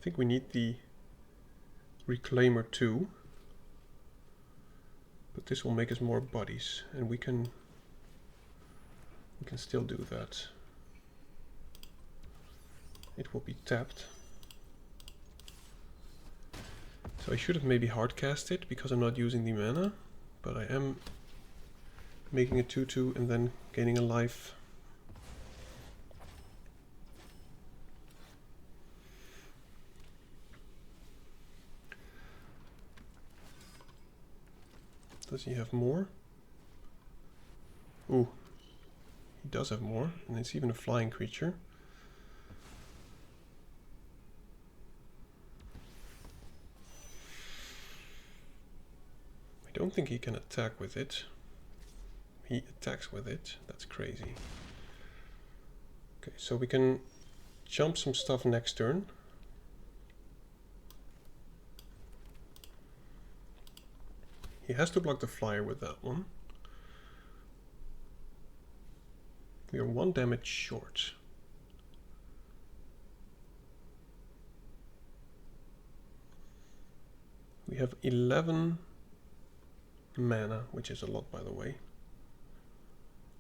think we need the Reclaimer too, but this will make us more bodies, and we can still do that. It will be tapped. So I should have maybe hardcast it because I'm not using the mana, but I am making a 2/2 and then gaining a life. Does he have more? Ooh, he does have more, and it's even a flying creature. I don't think he can attack with it. He attacks with it. That's crazy. Okay, so we can jump some stuff next turn. He has to block the flyer with that one. We are 1 damage short. We have 11 mana, which is a lot, by the way.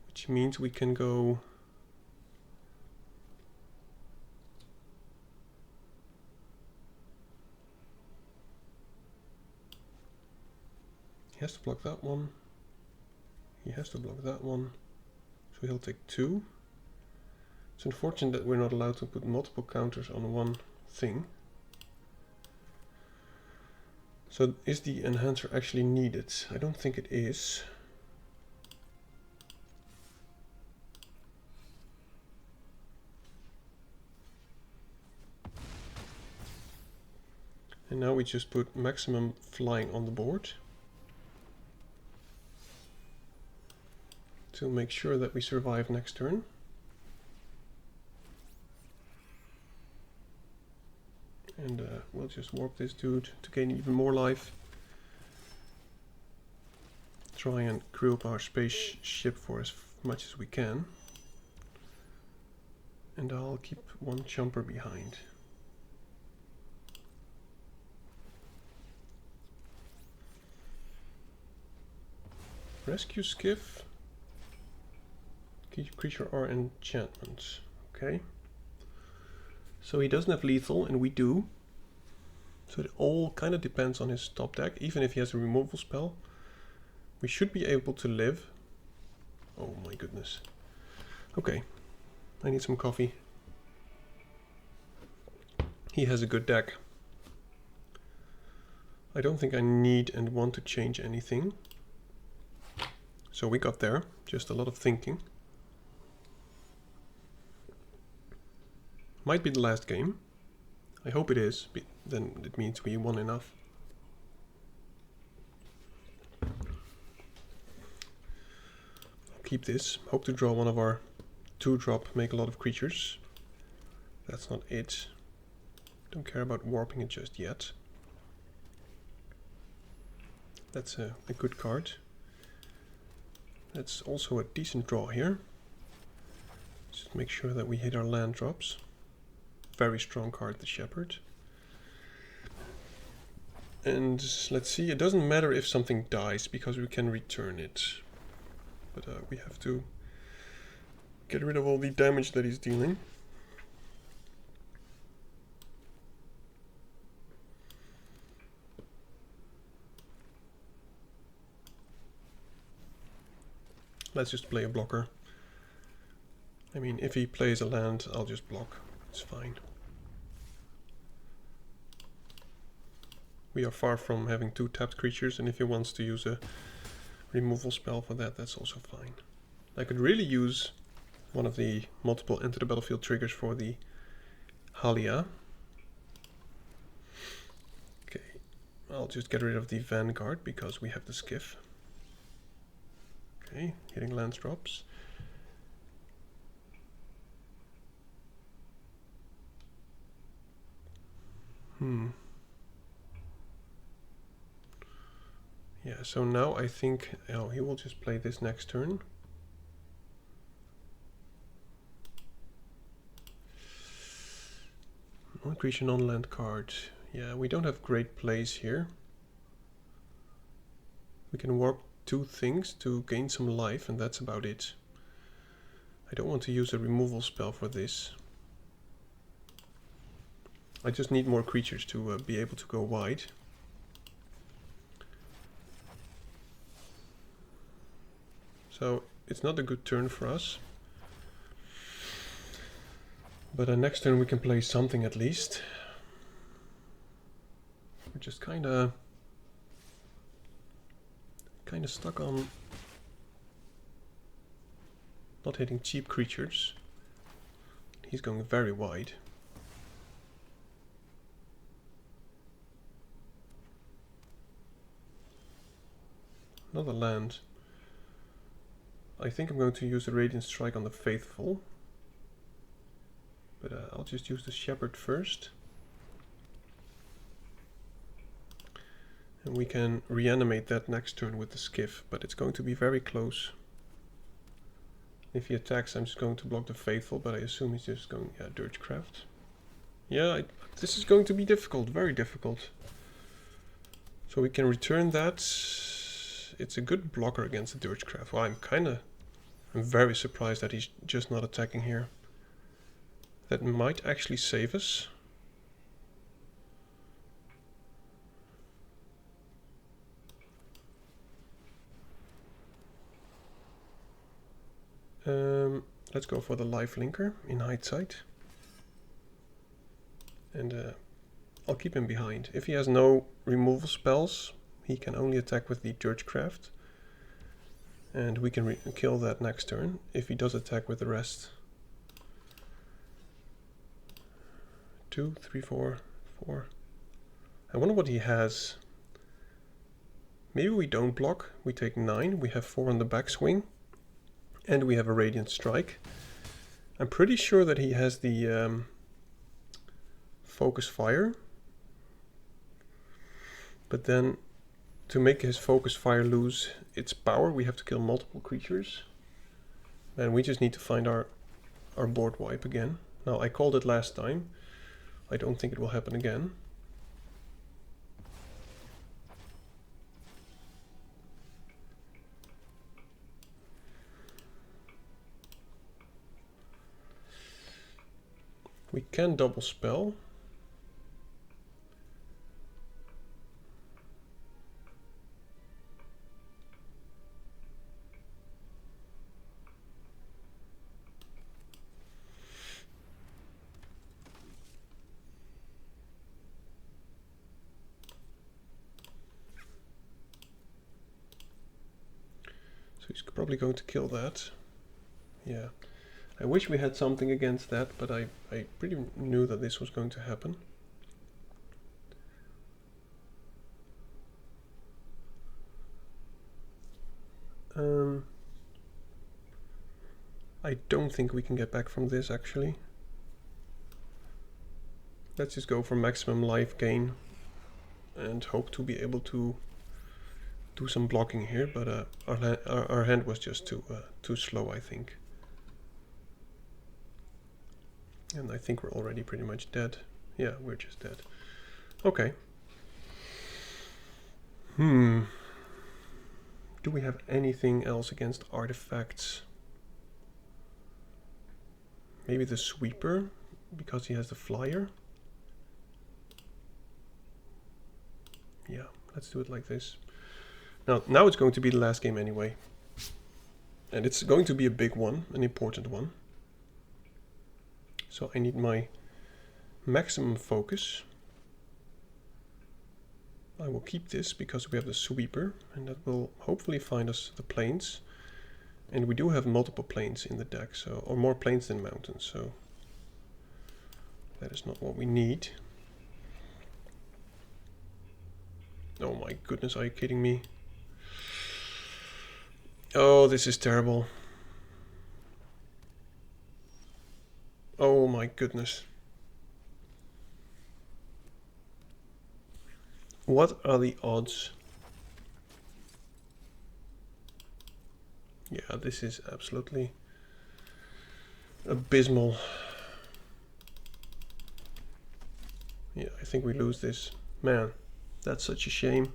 Which means we can go he has to block that one. He has to block that one. So he'll take 2. It's unfortunate that we're not allowed to put multiple counters on one thing. So is the enhancer actually needed? I don't think it is. And now we just put maximum flying on the board to make sure that we survive next turn. And we'll just warp this dude to gain even more life. Try and crew up our spaceship for as much as we can. And I'll keep 1 chomper behind. Rescue skiff. Creature or enchantments. Okay. So he doesn't have lethal, and we do. So it all kind of depends on his top deck. Even if he has a removal spell, we should be able to live. Oh my goodness. Okay, I need some coffee. He has a good deck. I don't think I need and want to change anything. So we got there, just a lot of thinking. Might be the last game. I hope it is, then it means we won enough. I'll keep this. Hope to draw one of our 2-drop, make a lot of creatures. That's not it. Don't care about warping it just yet. That's a good card. That's also a decent draw here. Just make sure that we hit our land drops. Very strong card, the Shepherd. And let's see, it doesn't matter if something dies because we can return it. But we have to get rid of all the damage that he's dealing. Let's just play a blocker. I mean, if he plays a land, I'll just block. It's fine. We are far from having 2 tapped creatures, and if he wants to use a removal spell for that, that's also fine. I could really use one of the multiple enter the battlefield triggers for the Haliya. Okay, I'll just get rid of the Vanguard because we have the Skiff. Okay, hitting land drops. Yeah, so now I think he will just play this next turn. One creature non-land card. Yeah, we don't have great plays here. We can warp 2 things to gain some life, and that's about it. I don't want to use a removal spell for this. I just need more creatures to be able to go wide. So it's not a good turn for us. But next turn we can play something at least. We're just kind of stuck on not hitting cheap creatures. He's going very wide. Another land. I think I'm going to use the Radiant Strike on the Faithful. But I'll just use the Shepherd first. And we can reanimate that next turn with the Skiff, but it's going to be very close. If he attacks, I'm just going to block the Faithful, but I assume he's just going, yeah, Dirgecraft. Yeah, this is going to be difficult, very difficult. So we can return that. It's a good blocker against the Dirgecraft. Well, I'm very surprised that he's just not attacking here. That might actually save us. Let's go for the lifelinker in hindsight. And I'll keep him behind. If he has no removal spells, he can only attack with the Dirgecraft. And we can kill that next turn if he does attack with the rest. 2, 3, 4, 4. I wonder what he has. Maybe we don't block. We take 9. We have 4 on the backswing. And we have a Radiant Strike. I'm pretty sure that he has the Focus Fire. But then to make his Focus Fire lose its power, we have to kill multiple creatures. And we just need to find our board wipe again. Now, I called it last time. I don't think it will happen again. We can double spell. he's probably going to kill that. Yeah. I wish we had something against that, but I pretty knew that this was going to happen. I don't think we can get back from this, actually. Let's just go for maximum life gain and hope to be able to do some blocking here, but our hand was just too slow, I think. And I think we're already pretty much dead. Yeah, we're just dead. Okay. Do we have anything else against artifacts? Maybe the sweeper, because he has the flyer. Yeah, let's do it like this. Now it's going to be the last game anyway. And it's going to be a big one, an important one. So I need my maximum focus. I will keep this because we have the sweeper, and that will hopefully find us the plains. And we do have multiple plains in the deck, so, or more plains than mountains, so that is not what we need. Oh my goodness, are you kidding me? Oh, this is terrible. Oh my goodness. What are the odds? Yeah, this is absolutely abysmal. Yeah, I think we lose this. Man, that's such a shame.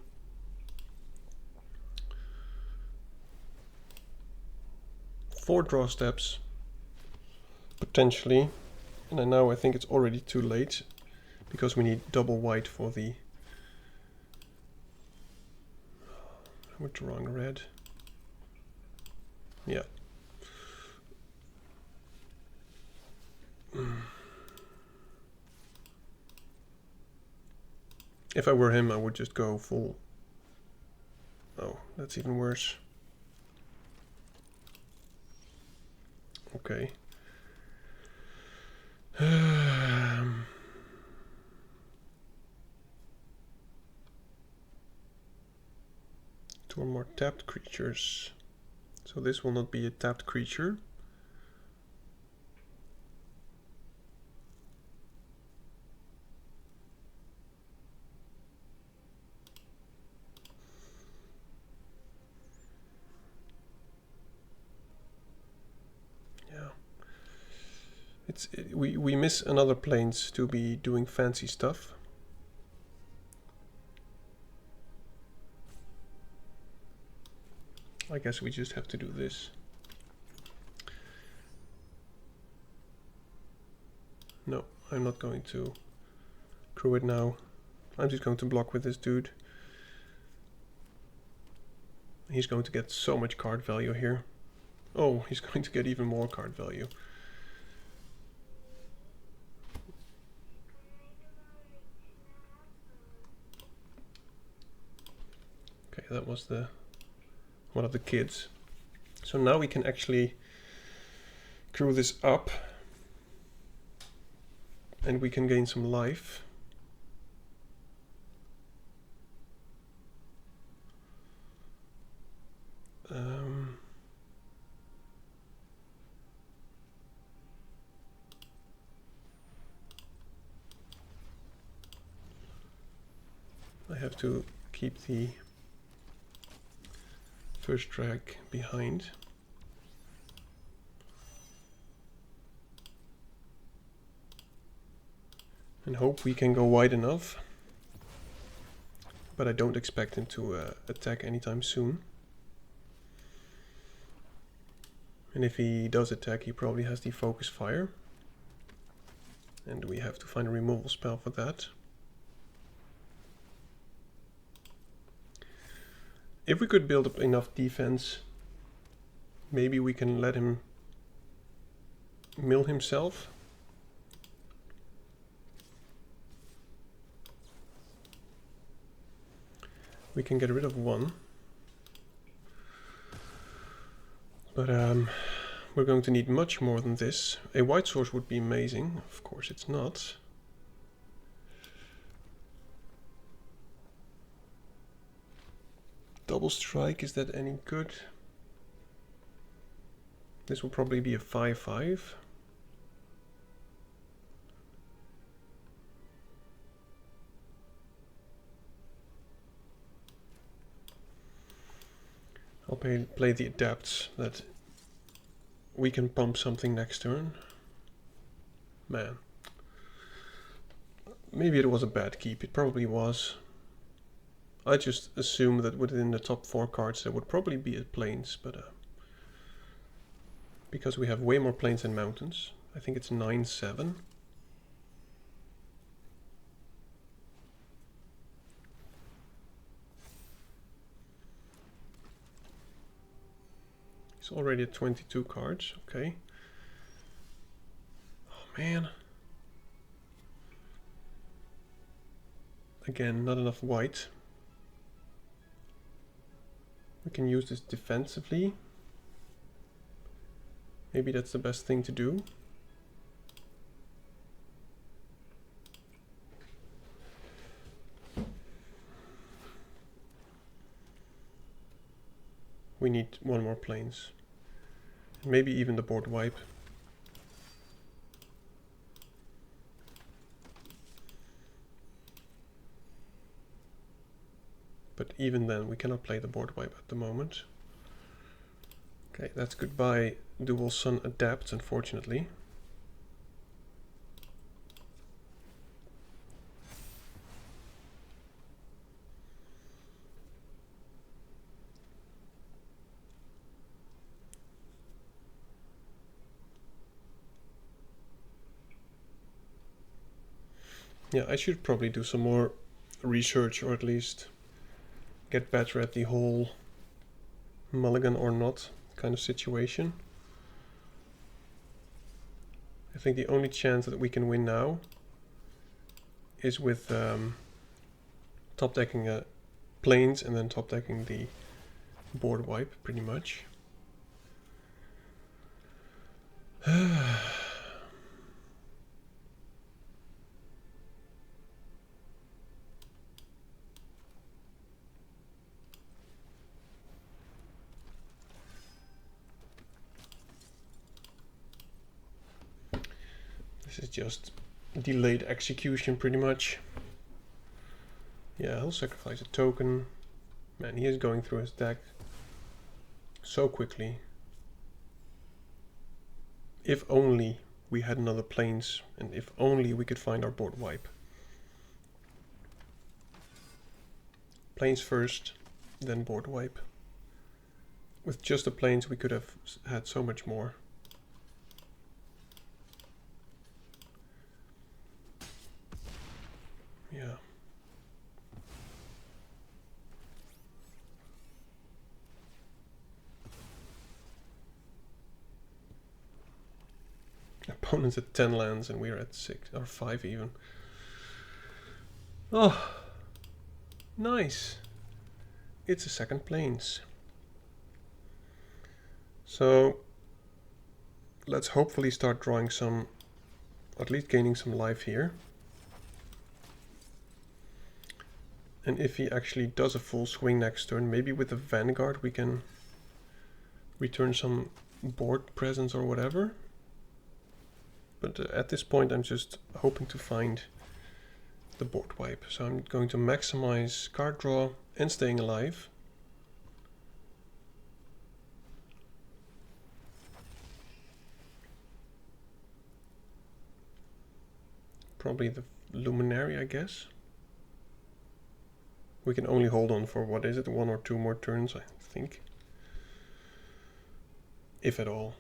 Four draw steps, potentially. And now I think it's already too late, because we need double white for the... We're drawing red. Yeah. If I were him, I would just go full... Oh, that's even worse. Okay. Two or more tapped creatures. So this will not be a tapped creature. We miss another plains to be doing fancy stuff. I guess we just have to do this. No, I'm not going to crew it now. I'm just going to block with this dude. He's going to get so much card value here. Oh, he's going to get even more card value. Okay, that was the one of the kids. So now we can actually crew this up and we can gain some life. I have to keep the first drag behind. And hope we can go wide enough. But I don't expect him to attack anytime soon. And if he does attack, he probably has the focus fire. And we have to find a removal spell for that. If we could build up enough defense, maybe we can let him mill himself. We can get rid of one. But we're going to need much more than this. A white source would be amazing. Of course it's not. Double strike, is that any good? This will probably be a 5-5. I'll play the adapts that we can pump something next turn. Man. Maybe it was a bad keep, it probably was. I just assumed that within the top 4 cards there would probably be a plains, but because we have way more plains than mountains, I think it's 9-7. It's already at 22 cards, okay. Oh man. Again, not enough white. We can use this defensively. Maybe that's the best thing to do. We need one more plains. Maybe even the board wipe. But even then, we cannot play the board wipe at the moment. Okay, that's goodbye dual sun adapts, unfortunately. Yeah, I should probably do some more research, or at least get better at the whole mulligan or not kind of situation. I think the only chance that we can win now is with top decking a plains and then top decking the board wipe, pretty much. This is just delayed execution, pretty much. Yeah, he'll sacrifice a token. Man, he is going through his deck so quickly. If only we had another plains, and if only we could find our board wipe. Plains first, then board wipe. With just the plains we could have had so much more. Yeah. Opponent's at 10 lands and we're at 6 or 5 even. Oh, nice. It's a second plains. So let's hopefully start drawing some, at least gaining some life here. And if he actually does a full swing next turn, maybe with the Vanguard we can return some board presence or whatever. But at this point I'm just hoping to find the board wipe. So I'm going to maximize card draw and staying alive. Probably the Luminary, I guess. We can only hold on for, what is it, 1 or 2 more turns, I think. If at all.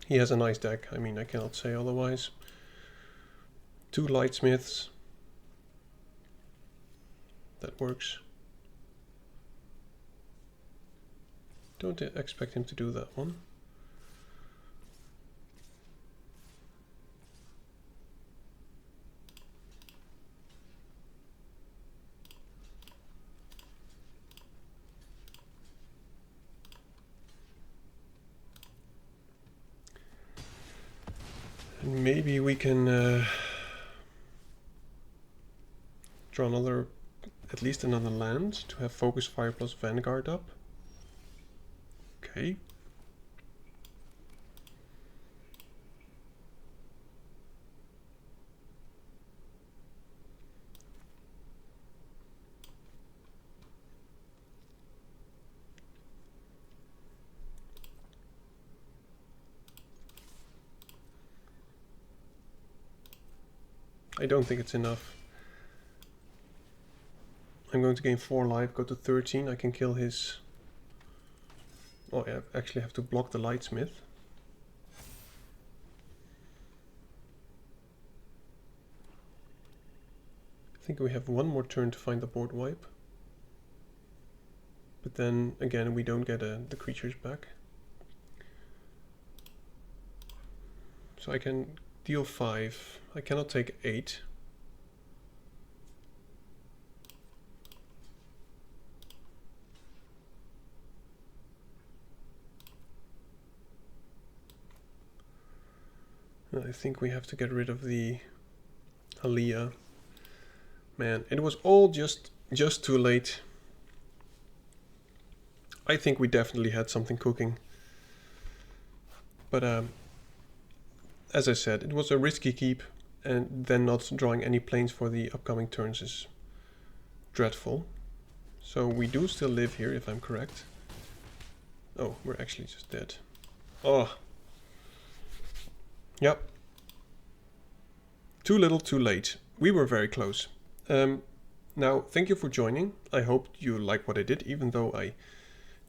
He has a nice deck, I mean, I cannot say otherwise. 2 Lightsmiths. That works. Don't expect him to do that one. And maybe we can draw another, at least another land to have Focus Fire plus Vanguard up. Okay. I don't think it's enough. I'm going to gain 4 life, go to 13. I can kill his... Oh, I actually have to block the Lightsmith. I think we have one more turn to find the board wipe. But then again, we don't get the creatures back. So I can deal 5. I cannot take 8. I think we have to get rid of the Haliya. Man, it was all just too late. I think we definitely had something cooking. But as I said, it was a risky keep, and then not drawing any planes for the upcoming turns is dreadful. So we do still live here, if I'm correct. Oh, we're actually just dead. Oh. Yep. Too little, too late. We were very close. Now, thank you for joining. I hope you like what I did, even though I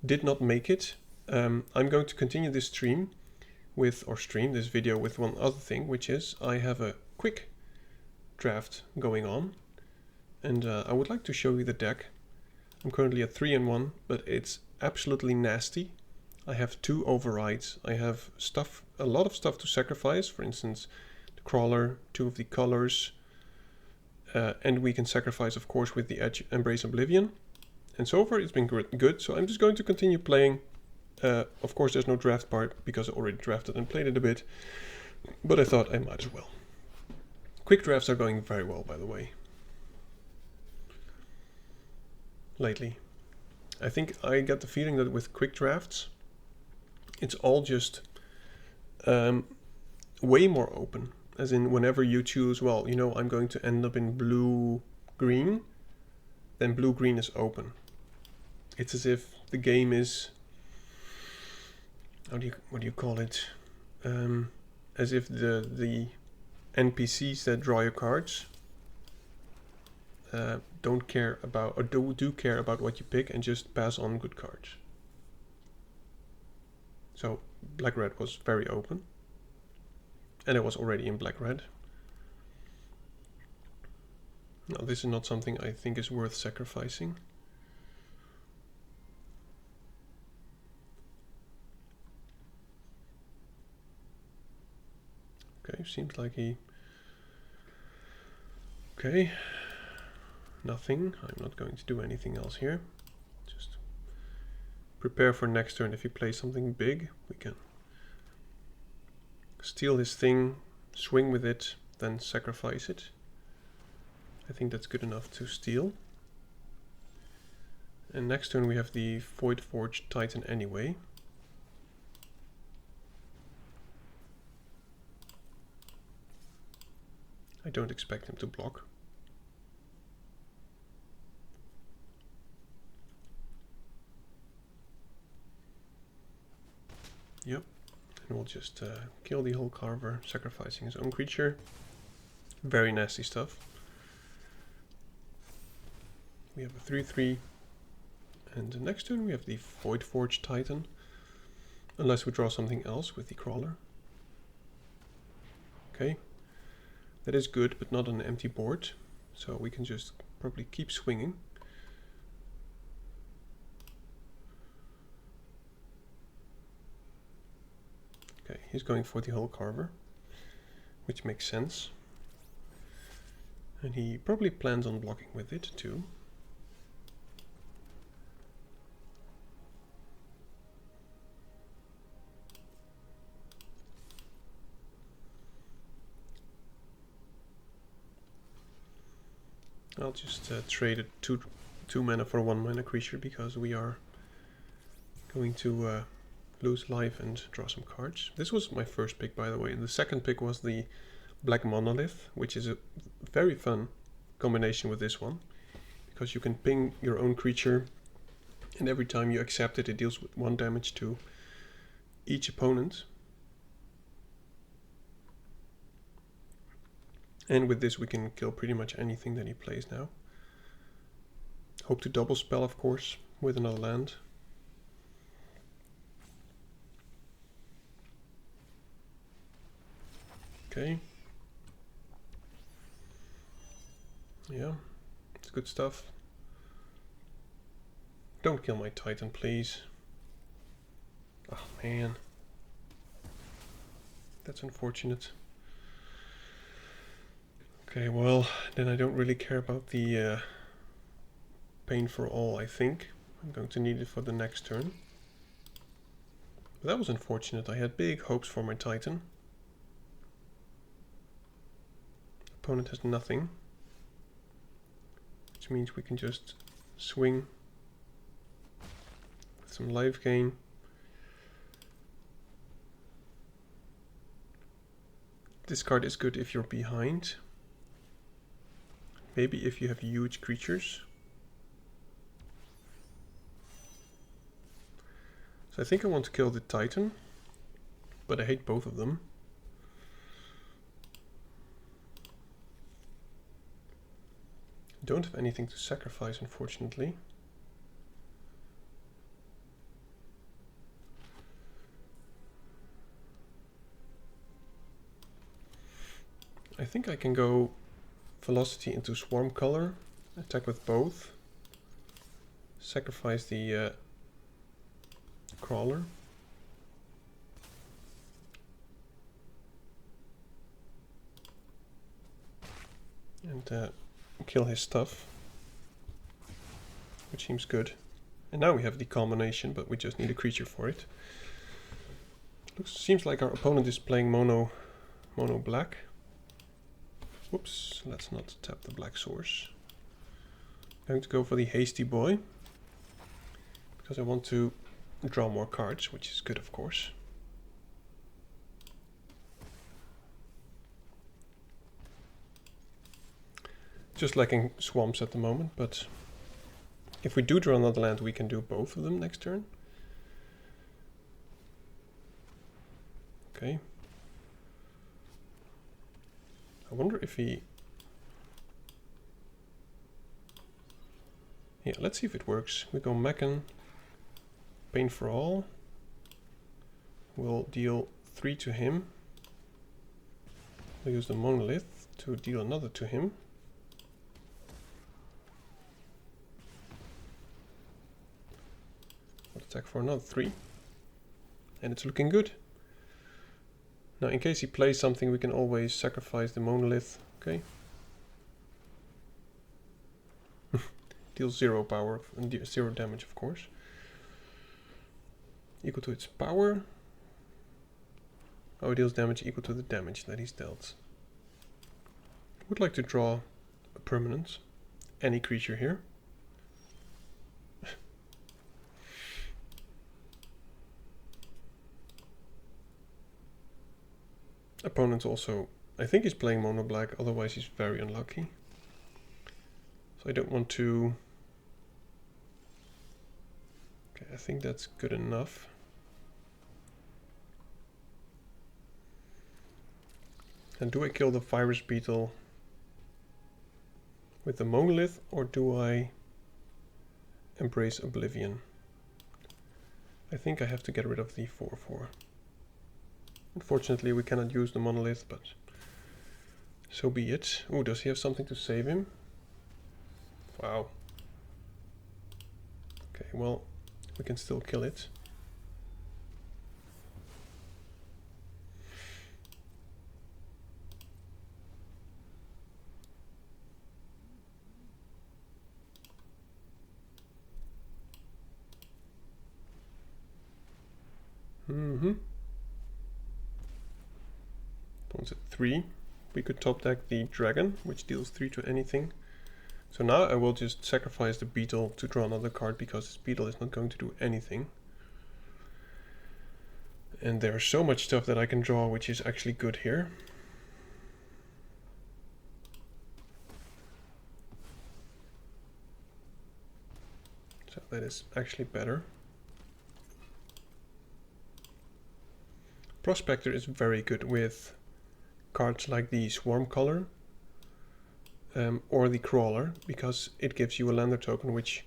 did not make it. I'm going to continue this stream with, or stream this video with one other thing, which is I have a quick draft going on. And I would like to show you the deck. I'm currently at 3-1, but it's absolutely nasty. I have 2 overrides. I have stuff, a lot of stuff to sacrifice. For instance, the crawler, 2 of the colors. And we can sacrifice, of course, with the Edge Embrace Oblivion. And so far it's been good, so I'm just going to continue playing. Of course, there's no draft part because I already drafted and played it a bit. But I thought I might as well. Quick drafts are going very well, by the way. Lately. I think I get the feeling that with quick drafts, it's all just way more open. As in, whenever you choose, well, you know, I'm going to end up in blue-green, then blue-green is open. It's as if the game is, what do you call it? As if the NPCs that draw your cards don't care about, or do care about what you pick and just pass on good cards. So black-red was very open. And it was already in black-red. Now this is not something I think is worth sacrificing. Okay, seems like he... Okay, nothing. I'm not going to do anything else here. Just prepare for next turn. If he plays something big, we can steal his thing, swing with it, then sacrifice it. I think that's good enough to steal. And next turn we have the Void Forge Titan anyway. I don't expect him to block. Yep. And we'll just kill the whole carver, sacrificing his own creature. Very nasty stuff. We have a 3-3. And the next turn we have the Void Forge Titan. Unless we draw something else with the crawler. Okay. That is good, but not on an empty board. So we can just probably keep swinging. Okay, he's going for the whole carver, which makes sense. And he probably plans on blocking with it too. I'll just trade it two mana for 1 mana creature because we are going to lose life and draw some cards. This was my first pick, by the way. And the second pick was the Black Monolith, which is a very fun combination with this one, because you can ping your own creature, and every time you accept it, it deals with 1 damage to each opponent. And with this we can kill pretty much anything that he plays now. Hope to double spell, of course, with another land. Okay. Yeah, it's good stuff. Don't kill my Titan, please. Oh man. That's unfortunate. Okay, well, then I don't really care about the pain for all, I think. I'm going to need it for the next turn. But that was unfortunate. I had big hopes for my Titan. Opponent has nothing. Which means we can just swing with some life gain. This card is good if you're behind. Maybe if you have huge creatures. So I think I want to kill the Titan, but I hate both of them. Don't have anything to sacrifice, unfortunately. I think I can go Velocity into Swarm Color, attack with both, sacrifice the Crawler. And kill his stuff, which seems good. And now we have the combination, but we just need a creature for it. Seems like our opponent is playing mono black. Whoops, let's not tap the black source. I'm going to go for the Hasty Boy, because I want to draw more cards, which is good, of course. Just lacking swamps at the moment, but if we do draw another land, we can do both of them next turn. Okay. I wonder if he... Yeah, let's see if it works. We go Mechan, Pain for All. We'll deal 3 to him. We'll use the Monolith to deal another to him. We'll attack for another 3. And it's looking good. Now, in case he plays something, we can always sacrifice the Monolith. Okay. Deals 0 power and 0 damage, of course. Equal to its power. Oh, it deals damage equal to the damage that he's dealt. Would like to draw a permanent. Any creature here. Opponent also, I think he's playing mono black, otherwise he's very unlucky. So I don't want to... Okay, I think that's good enough. And do I kill the Virus Beetle with the Monolith, or do I embrace Oblivion? I think I have to get rid of the 4/4. Unfortunately, we cannot use the Monolith, but so be it. Oh, does he have something to save him? Wow. Okay, well, we can still kill it. Opponent's at 3. We could top deck the Dragon, which deals 3 to anything. So now I will just sacrifice the beetle to draw another card, because this beetle is not going to do anything. And there's so much stuff that I can draw which is actually good here. So that is actually better. Prospector is very good with cards like the Swarm Color or the Crawler, because it gives you a lander token, which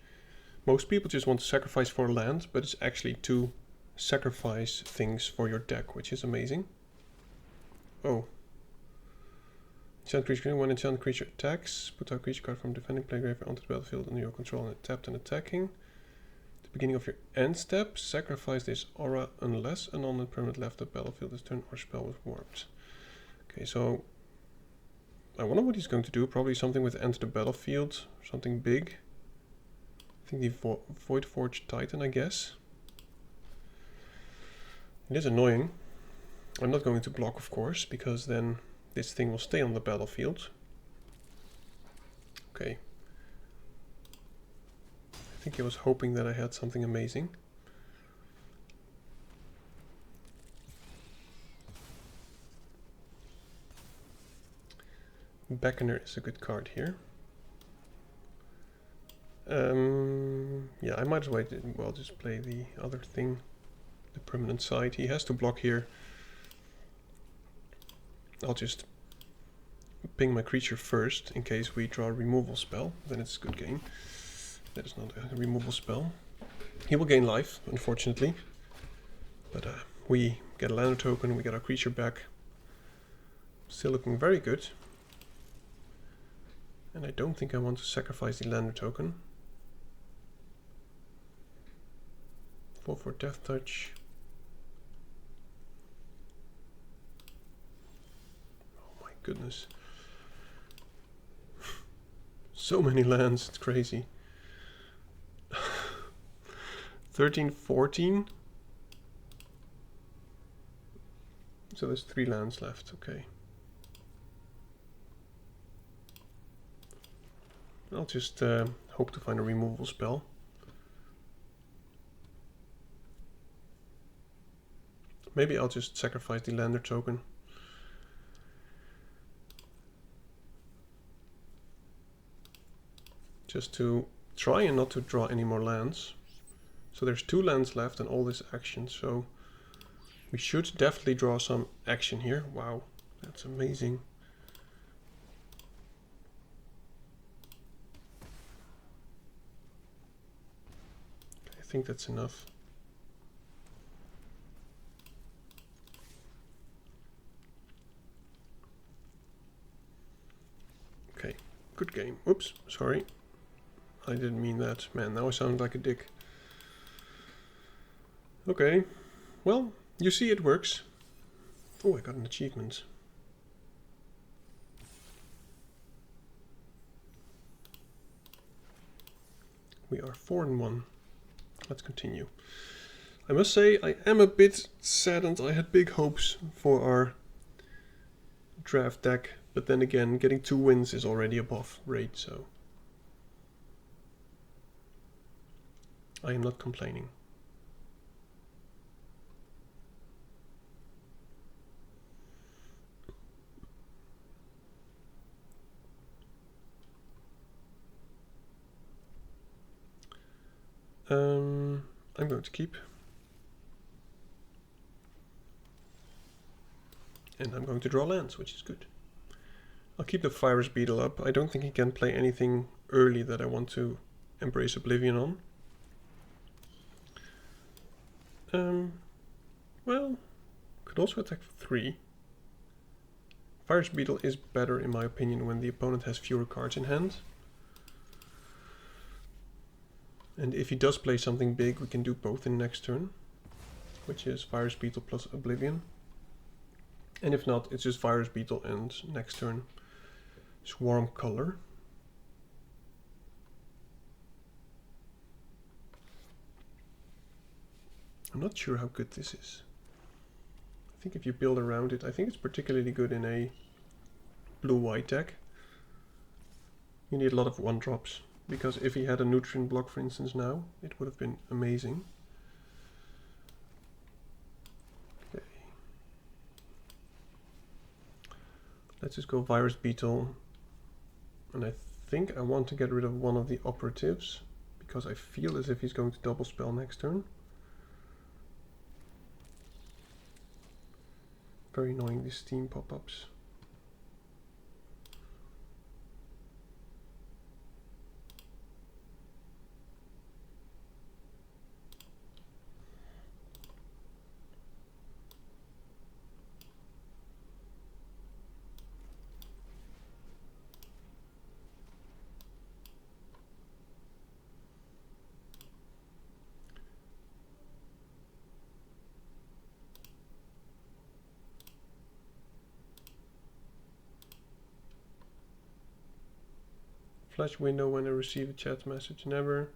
most people just want to sacrifice for land, but it's actually to sacrifice things for your deck, which is amazing. Oh. Enchant creature, when enchant creature attacks, put a creature card from defending play graveyard onto the battlefield under your control and tapped and attacking. At the beginning of your end step, sacrifice this aura unless a non-permanent left the battlefield this turn or spell was warped. Okay, so I wonder what he's going to do. Probably something with enter the battlefield, something big. I think the Void Forge Titan, I guess. It is annoying. I'm not going to block, of course, because then this thing will stay on the battlefield. Okay. I think I was hoping that I had something amazing. Beckoner is a good card here. Yeah, I might as well just play the other thing, the permanent side. He has to block here. I'll just ping my creature first in case we draw a removal spell. Then it's a good game. That is not a removal spell. He will gain life, unfortunately. But we get a lander token, we get our creature back. Still looking very good. And I don't think I want to sacrifice the lander token. 4 for Death Touch. Oh my goodness. So many lands, it's crazy. 13, 14. So there's 3 lands left, okay. I'll just hope to find a removal spell. Maybe I'll just sacrifice the lander token. Just to try and not to draw any more lands. So there's 2 lands left and all this action, so we should definitely draw some action here. Wow, that's amazing. I think that's enough. Okay, good game. Oops, sorry. I didn't mean that. Man, now I sound like a dick. Okay, well, you see it works. Oh, I got an achievement. We are 4-1. Let's continue. I must say, I am a bit saddened. I had big hopes for our draft deck, but then again, getting 2 wins is already above rate, so I am not complaining. I'm going to keep. And I'm going to draw lands, which is good. I'll keep the Virus Beetle up. I don't think he can play anything early that I want to Embrace Oblivion on. Well, could also attack for 3. Virus Beetle is better in my opinion when the opponent has fewer cards in hand. And if he does play something big, we can do both in next turn, which is Virus Beetle plus Oblivion. And if not, it's just Virus Beetle and next turn Swarm Color. I'm not sure how good this is. I think if you build around it, I think it's particularly good in a blue-white deck. You need a lot of 1-drops, because if he had a nutrient block, for instance, now, it would have been amazing. Okay. Let's just go Virus Beetle. And I think I want to get rid of one of the operatives, because I feel as if he's going to double spell next turn. Very annoying, these steam pop-ups. Flash window when I receive a chat message, never.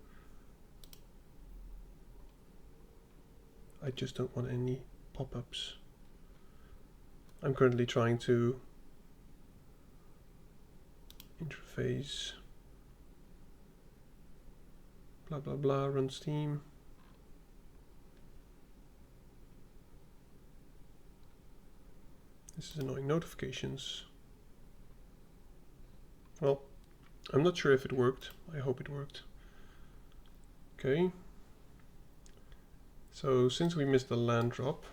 I just don't want any pop-ups. I'm currently trying to interface blah blah blah, run Steam. This is annoying. Notifications. Well, I'm not sure if it worked. I hope it worked. Okay. So since we missed the land drop,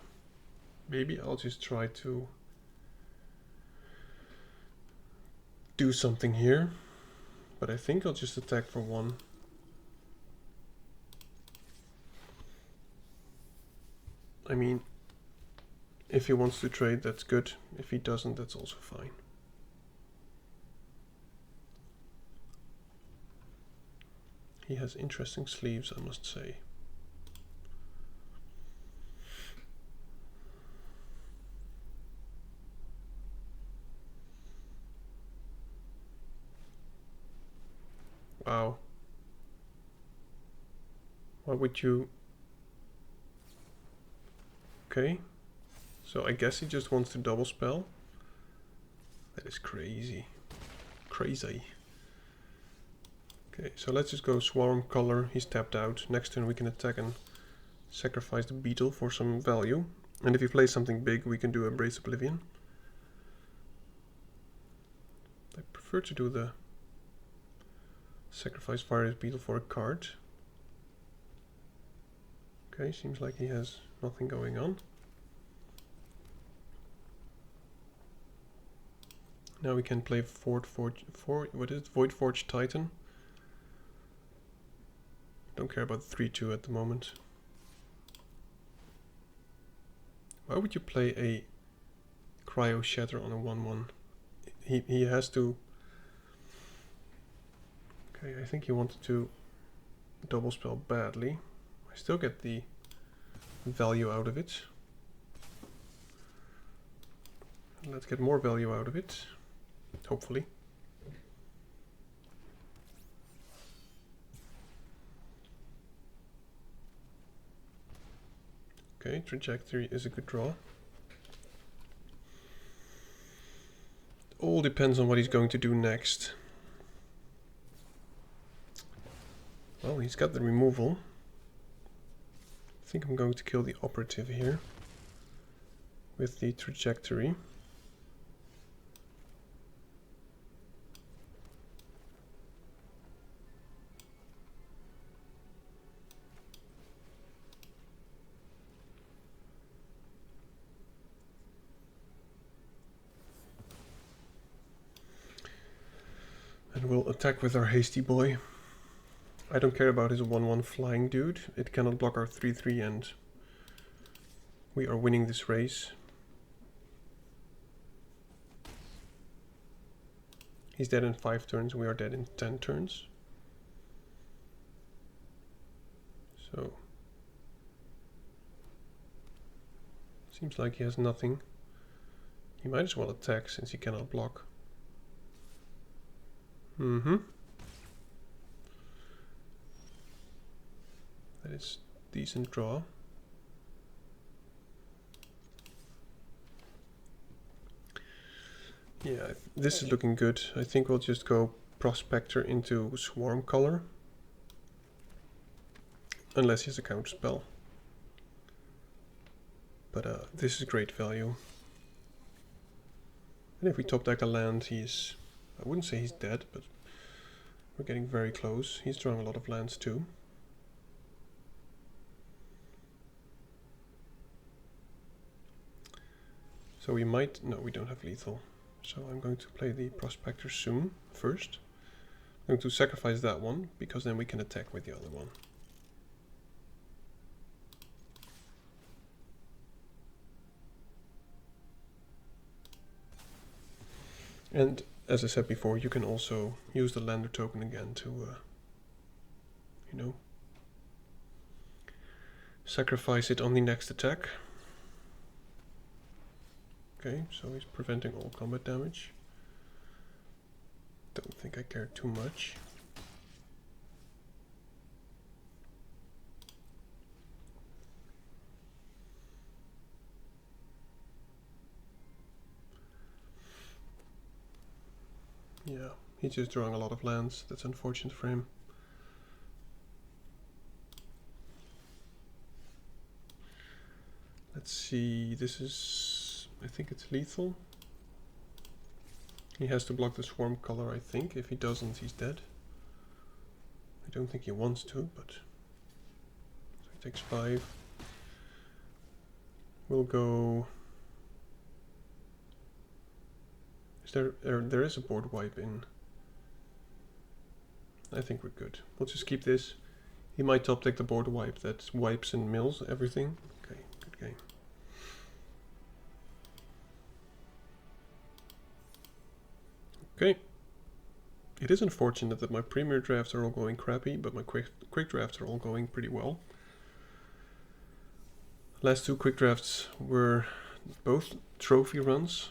maybe I'll just try to do something here. But I think I'll just attack for 1. I mean, if he wants to trade, that's good. If he doesn't, that's also fine. He has interesting sleeves, I must say. Wow. Why would you... Okay. So I guess he just wants to double spell. That is crazy. Crazy. Okay, so let's just go Swarm Color. He's tapped out. Next turn we can attack and sacrifice the beetle for some value. And if he plays something big, we can do Embrace Oblivion. I prefer to do the sacrifice Virus Beetle for a card. Okay, seems like he has nothing going on. Now we can play Void Forge Titan. Don't care about 3-2 at the moment. Why would you play a Cryo Shatter on a 1-1? He has to... Okay, I think he wanted to double spell badly. I still get the value out of it. Let's get more value out of it, hopefully. Okay, Trajectory is a good draw. All depends on what he's going to do next. Well, he's got the removal. I think I'm going to kill the operative here with the Trajectory. And we'll attack with our Hasty Boy. I don't care about his 1-1 flying dude. It cannot block our 3-3 and we are winning this race. He's dead in 5 turns, we are dead in 10 turns. So seems like he has nothing. He might as well attack since he cannot block. That is decent draw. Yeah, this is looking good. I think we'll just go Prospector into Swarm color. Unless he has a counter spell. But this is great value. And if we top deck a land, he's... I wouldn't say he's dead, but we're getting very close. He's drawing a lot of lands too. So we might... No, we don't have lethal. So I'm going to play the Prospector soon, first. I'm going to sacrifice that one, because then we can attack with the other one. And as I said before, you can also use the lander token again to, you know, sacrifice it on the next attack. Okay, so he's preventing all combat damage. Don't think I care too much. Yeah, he's just drawing a lot of lands. That's unfortunate for him. Let's see, this is... I think it's lethal. He has to block the Swarm color, I think. If he doesn't, he's dead. I don't think he wants to, but... So he takes 5. We'll go... Is there is a board wipe in. I think we're good. We'll just keep this. He might top deck the board wipe that wipes and mills everything. Okay, good game. Okay. It is unfortunate that my premier drafts are all going crappy, but my quick drafts are all going pretty well. Last 2 quick drafts were both trophy runs,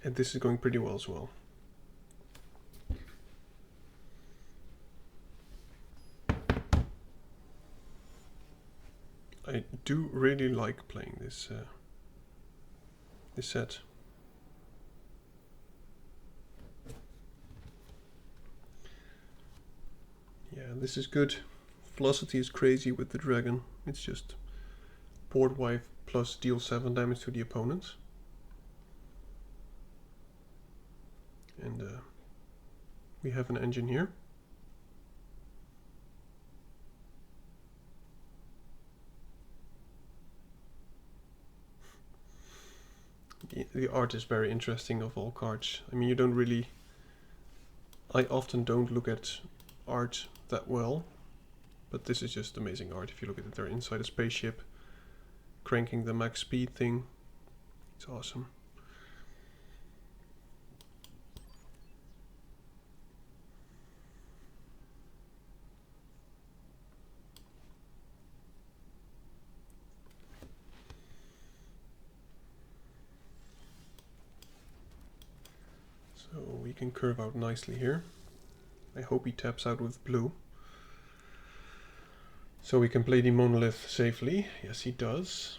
and this is going pretty well as well. I do really like playing this this set. Yeah, this is good. Velocity is crazy with the dragon. It's just board wipe plus deal 7 damage to the opponent. And we have an engine here. The art is very interesting of all cards. I mean, you don't really... I often don't look at art that well, but this is just amazing art. If you look at it, they're inside a spaceship, cranking the max speed thing. It's awesome. So we can curve out nicely here. I hope he taps out with blue. So we can play the monolith safely. Yes, he does.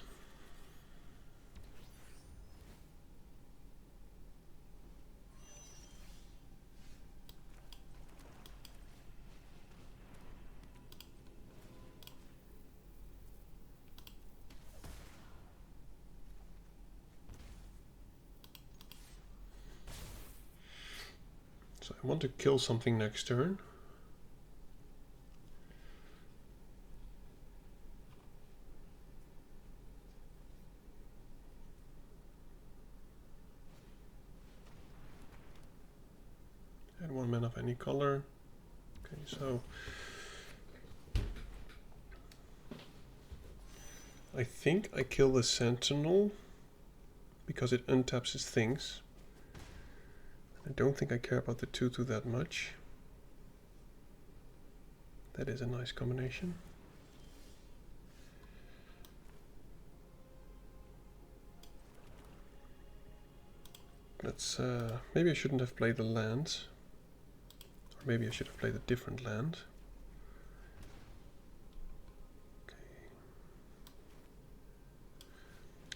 So I want to kill something next turn. Add 1 mana of any color. Okay, so I think I kill the Sentinel because it untaps his things. I don't think I care about the 2/2 that much. That is a nice combination. Let's maybe I shouldn't have played the land, or maybe I should have played a different land. Okay.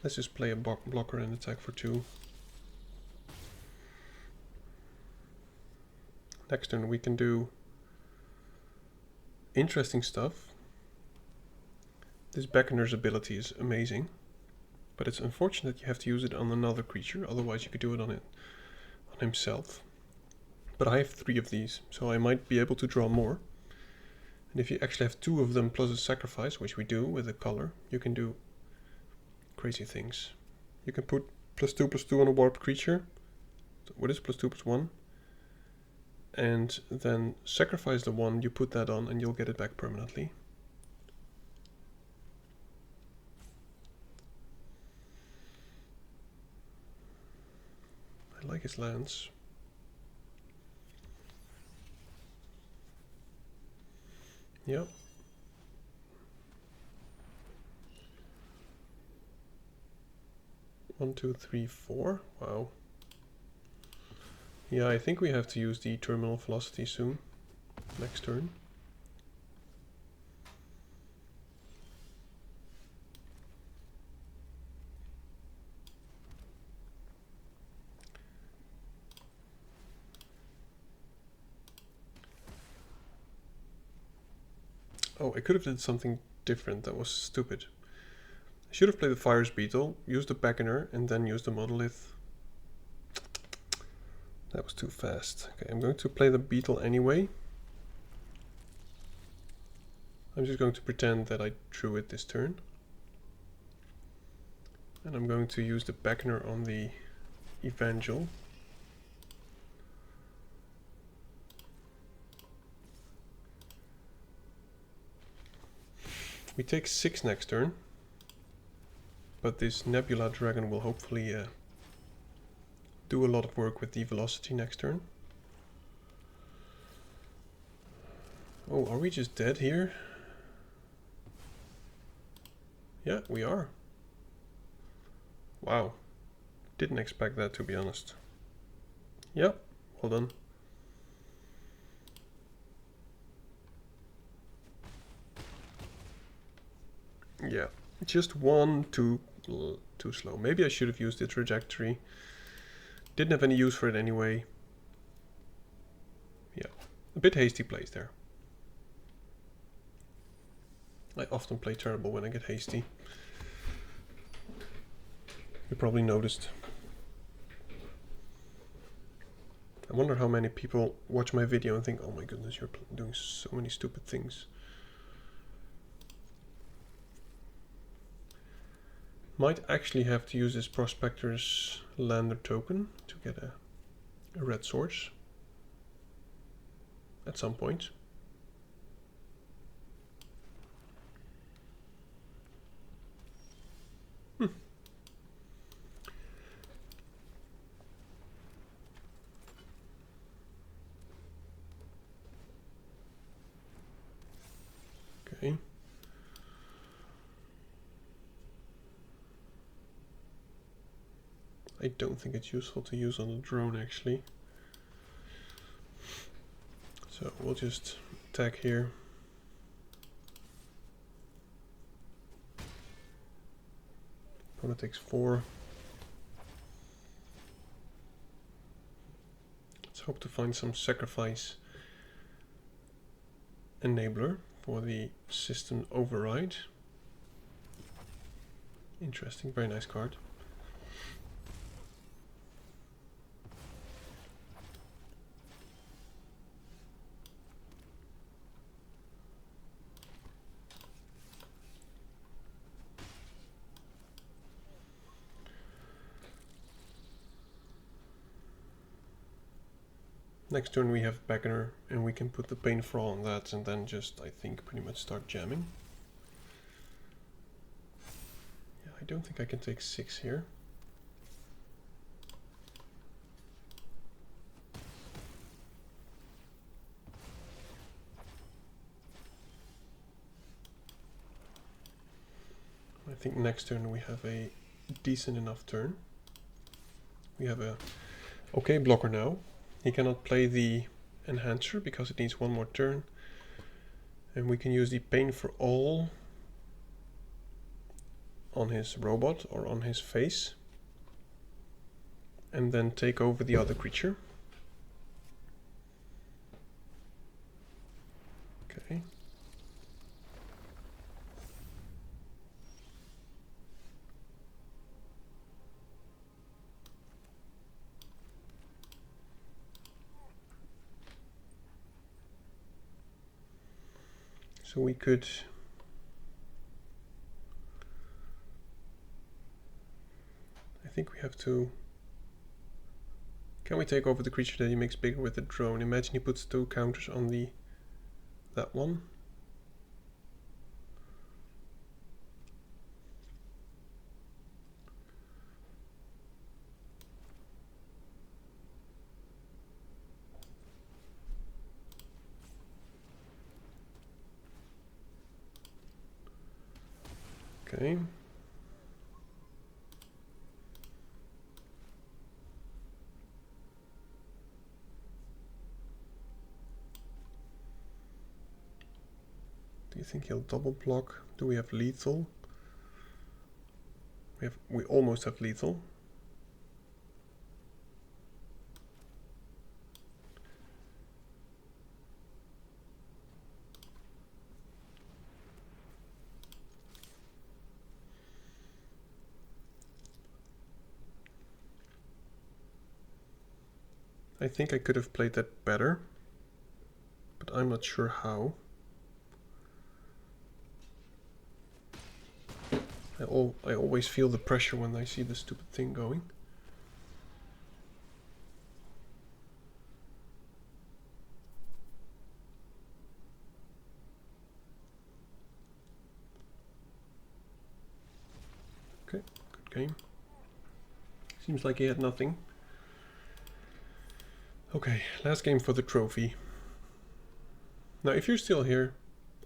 Let's just play a blocker and attack for 2. Next turn we can do interesting stuff. This Beckoner's ability is amazing, but it's unfortunate you have to use it on another creature, otherwise you could do it on himself. But I have 3 of these, so I might be able to draw more. And if you actually have 2 of them plus a sacrifice, which we do with a color, you can do crazy things. You can put +2/+2 on a warped creature. What is +2/+1? And then sacrifice the one you put that on and you'll get it back permanently. I like his lands. Yep. One, two, three, 4. Wow. Yeah, I think we have to use the terminal velocity soon. Next turn. Oh, I could have did something different. That was stupid. I should have played the Fire's Beetle, used the Beckoner, and then used the Monolith. That was too fast. Okay, I'm going to play the Beetle anyway. I'm just going to pretend that I drew it this turn. And I'm going to use the Beckoner on the Evangel. We take 6 next turn, but this Nebula Dragon will hopefully do a lot of work with the velocity next turn. Oh, are we just dead here? Yeah, we are. Wow. Didn't expect that, to be honest. Yep, well done. Yeah, just one too slow. Maybe I should have used the trajectory. Didn't have any use for it anyway. Yeah, a bit hasty plays there. I often play terrible when I get hasty. You probably noticed. I wonder how many people watch my video and think, oh my goodness, you're doing so many stupid things. Might actually have to use this Prospector's Lander token to get a red source at some point. Okay. I don't think it's useful to use on the drone actually. So we'll just attack here. Opponent takes 4. Let's hope to find some sacrifice enabler for the system override. Interesting, very nice card. Next turn we have Beckoner and we can put the Painful on that and then just, I think, pretty much start jamming. Yeah, I don't think I can take 6 here. I think next turn we have a decent enough turn. We have a okay blocker now. He cannot play the Enhancer because it needs one more turn. And we can use the Pain for All on his robot or on his face. And then take over the other creature. So we could... I think we have to... Can we take over the creature that he makes bigger with the drone? Imagine he puts 2 counters on that one. Okay. Do you think he'll double block? Do we have lethal? We almost have lethal. I think I could have played that better, but I'm not sure how. I always feel the pressure when I see this stupid thing going. Okay, good game. Seems like he had nothing. Okay, last game for the trophy. Now, if you're still here,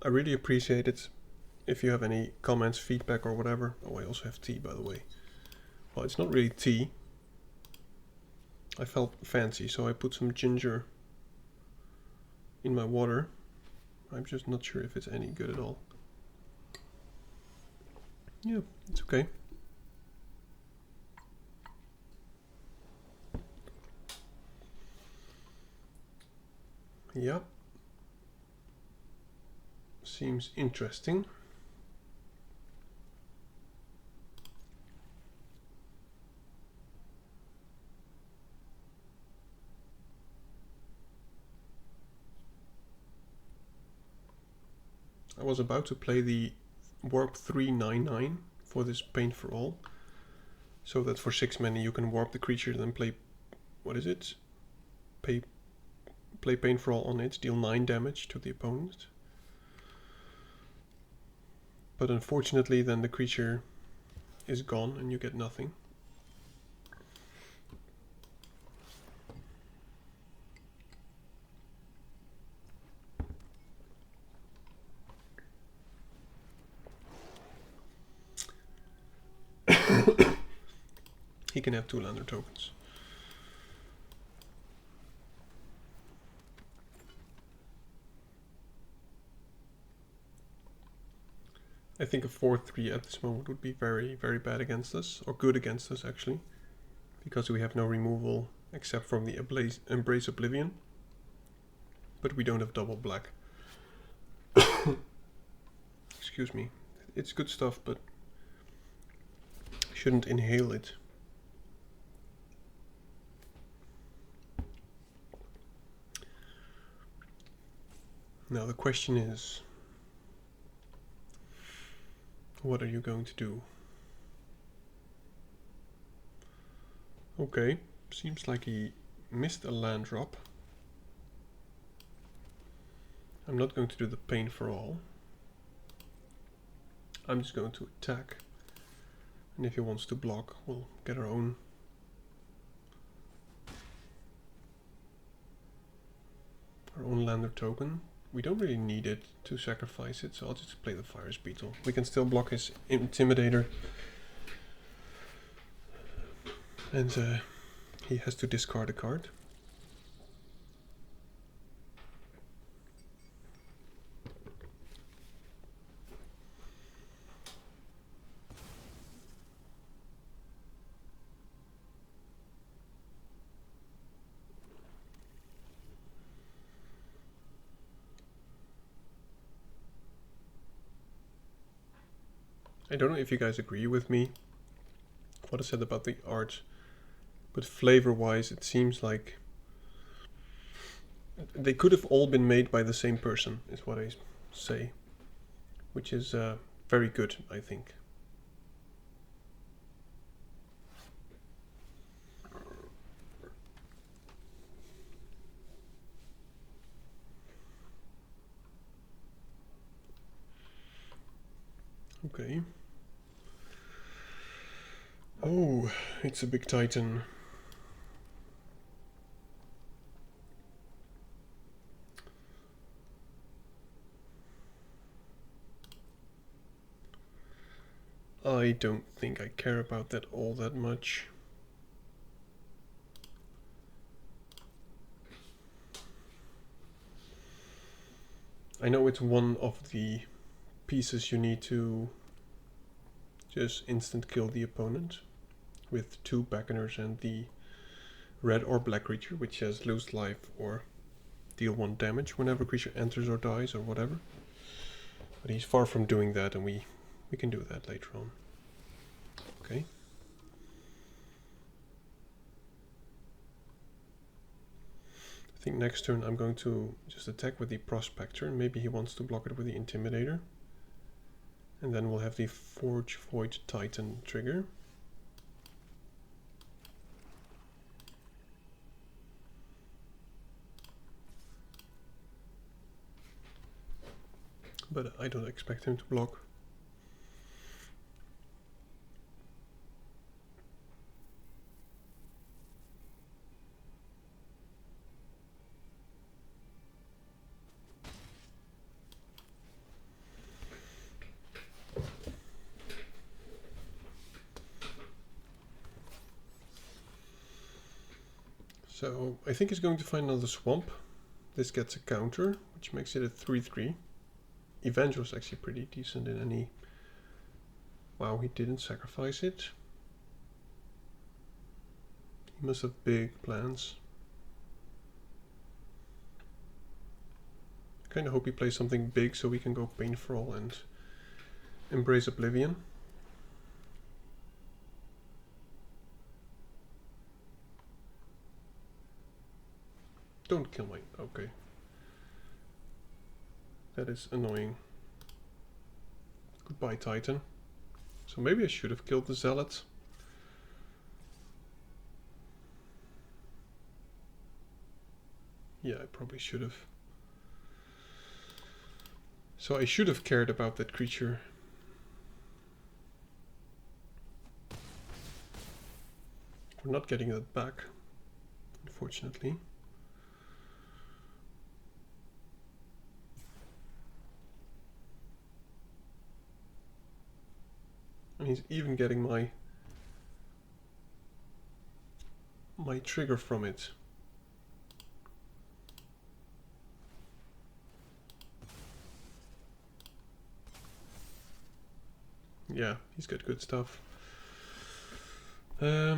I really appreciate it. If you have any comments, feedback or whatever. Oh, I also have tea, by the way. Well, it's not really tea. I felt fancy, so I put some ginger in my water. I'm just not sure if it's any good at all. Yeah, it's okay. Yeah. Seems interesting. I was about to play the Warp 399 for this Pain for All, so that for 6 mana you can warp the creature, then play, what is it? Play Pain for All on it, deal 9 damage to the opponent. But unfortunately then the creature is gone and you get nothing. He can have 2 lander tokens. I think a 4-3 at this moment would be very, very bad against us, or good against us actually, because we have no removal except from the Embrace Oblivion, but we don't have double black. Excuse me. It's good stuff, but shouldn't inhale it. Now the question is, what are you going to do? Okay, seems like he missed a land drop. I'm not going to do the Pain for All. I'm just going to attack. And if he wants to block, we'll get our own. Our own lander token. We don't really need it to sacrifice it, so I'll just play the Fires Beetle. We can still block his Intimidator. And he has to discard a card. I don't know if you guys agree with me, what I said about the art, but flavor-wise it seems like they could have all been made by the same person, is what I say. which is very good, I think. Okay. Oh, it's a big Titan. I don't think I care about that all that much. I know it's one of the pieces you need to just instant kill the opponent with 2 Beckoners and the red or black creature, which has lose life or deal 1 damage whenever creature enters or dies or whatever. But he's far from doing that, and we can do that later on. Okay. I think next turn I'm going to just attack with the Prospector. Maybe he wants to block it with the Intimidator. And then we'll have the Forge Void Titan trigger. But I don't expect him to block. So I think he's going to find another swamp. This gets a counter, which makes it a 3/3. Evangel is actually pretty decent in any... Wow, he didn't sacrifice it. He must have big plans. I kind of hope he plays something big so we can go Painful and Embrace Oblivion. Don't kill my... Okay. That is annoying. Goodbye, Titan. So maybe I should have killed the Zealot. Yeah, I probably should have. So I should have cared about that creature. We're not getting that back, unfortunately. And he's even getting my trigger from it. Yeah, he's got good stuff. I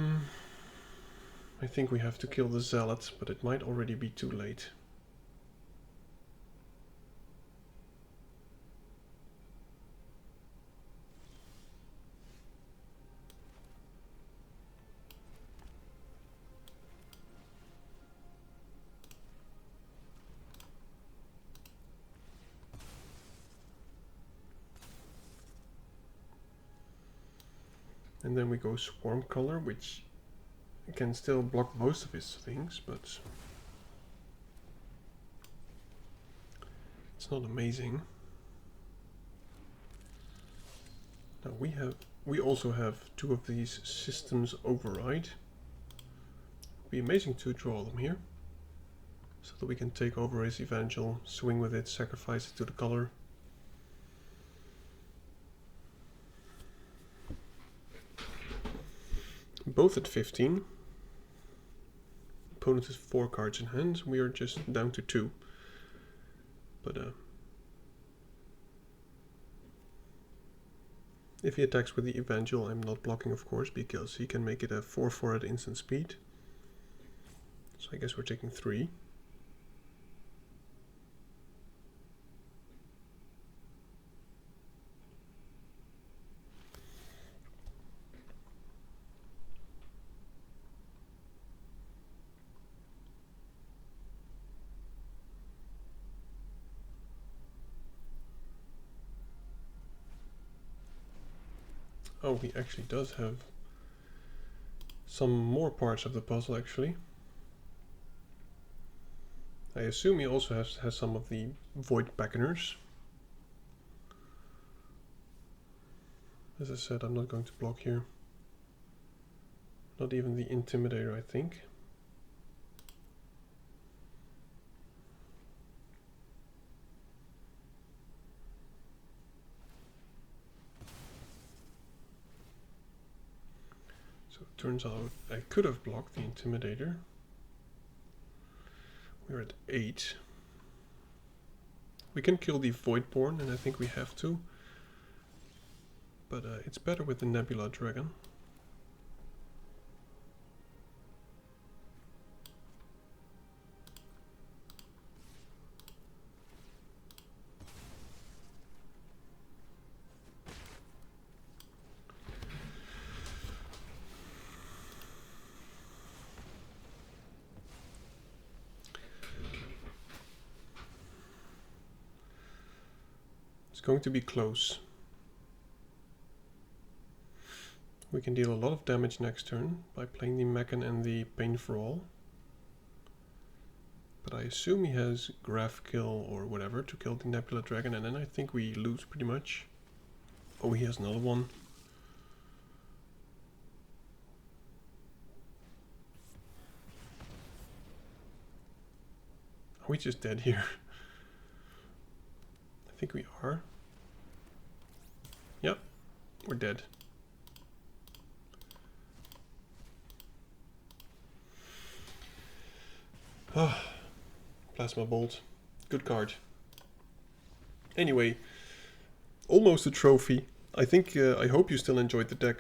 think we have to kill the Zealot, but it might already be too late. And then we go Swarm Color, which can still block most of his things, but it's not amazing. Now we also have 2 of these Systems Override. It'd be amazing to draw them here, so that we can take over his Evangel, swing with it, sacrifice it to the color. Both at 15. Opponent has 4 cards in hand. We are just down to 2. But if he attacks with the Evangel, I'm not blocking, of course, because he can make it a 4/4 at instant speed. So I guess we're taking 3. Oh, he actually does have some more parts of the puzzle, actually. I assume he also has some of the void beckoners. As I said, I'm not going to block here. Not even the intimidator, I think. So it turns out I could have blocked the intimidator. We're at 8. We can kill the Voidborn, and I think we have to. But it's better with the Nebula Dragon. It's going to be close. We can deal a lot of damage next turn by playing the Mechan and the Pain for All. But I assume he has Graph Kill or whatever to kill the Nebula Dragon, and then I think we lose pretty much. Oh, he has another one. Are we just dead here? I think we are. Yep, we're dead. Ah, Plasma Bolt. Good card. Anyway, almost a trophy. I think, I hope you still enjoyed the deck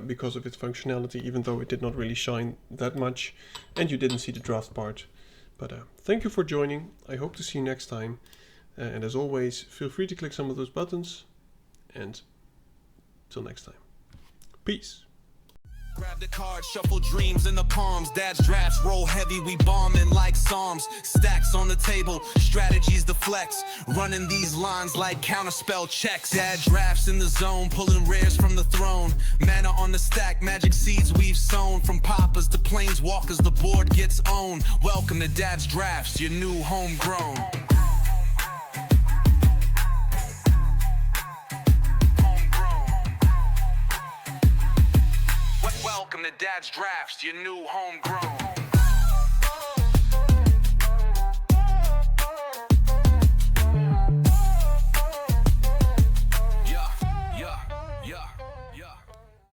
because of its functionality, even though it did not really shine that much and you didn't see the draft part. But thank you for joining. I hope to see you next time. And as always, feel free to click some of those buttons. And till next time. Peace. Grab the card, shuffle dreams in the palms. Dad's drafts roll heavy, we bombing like Psalms. Stacks on the table, strategies to flex. Running these lines like counterspell checks. Dad drafts in the zone, pulling rares from the throne. Mana on the stack, magic seeds we've sown. From poppers to planeswalkers, the board gets owned. Welcome to Dad's drafts, your new homegrown. Welcome to Dad's drafts, your new homegrown.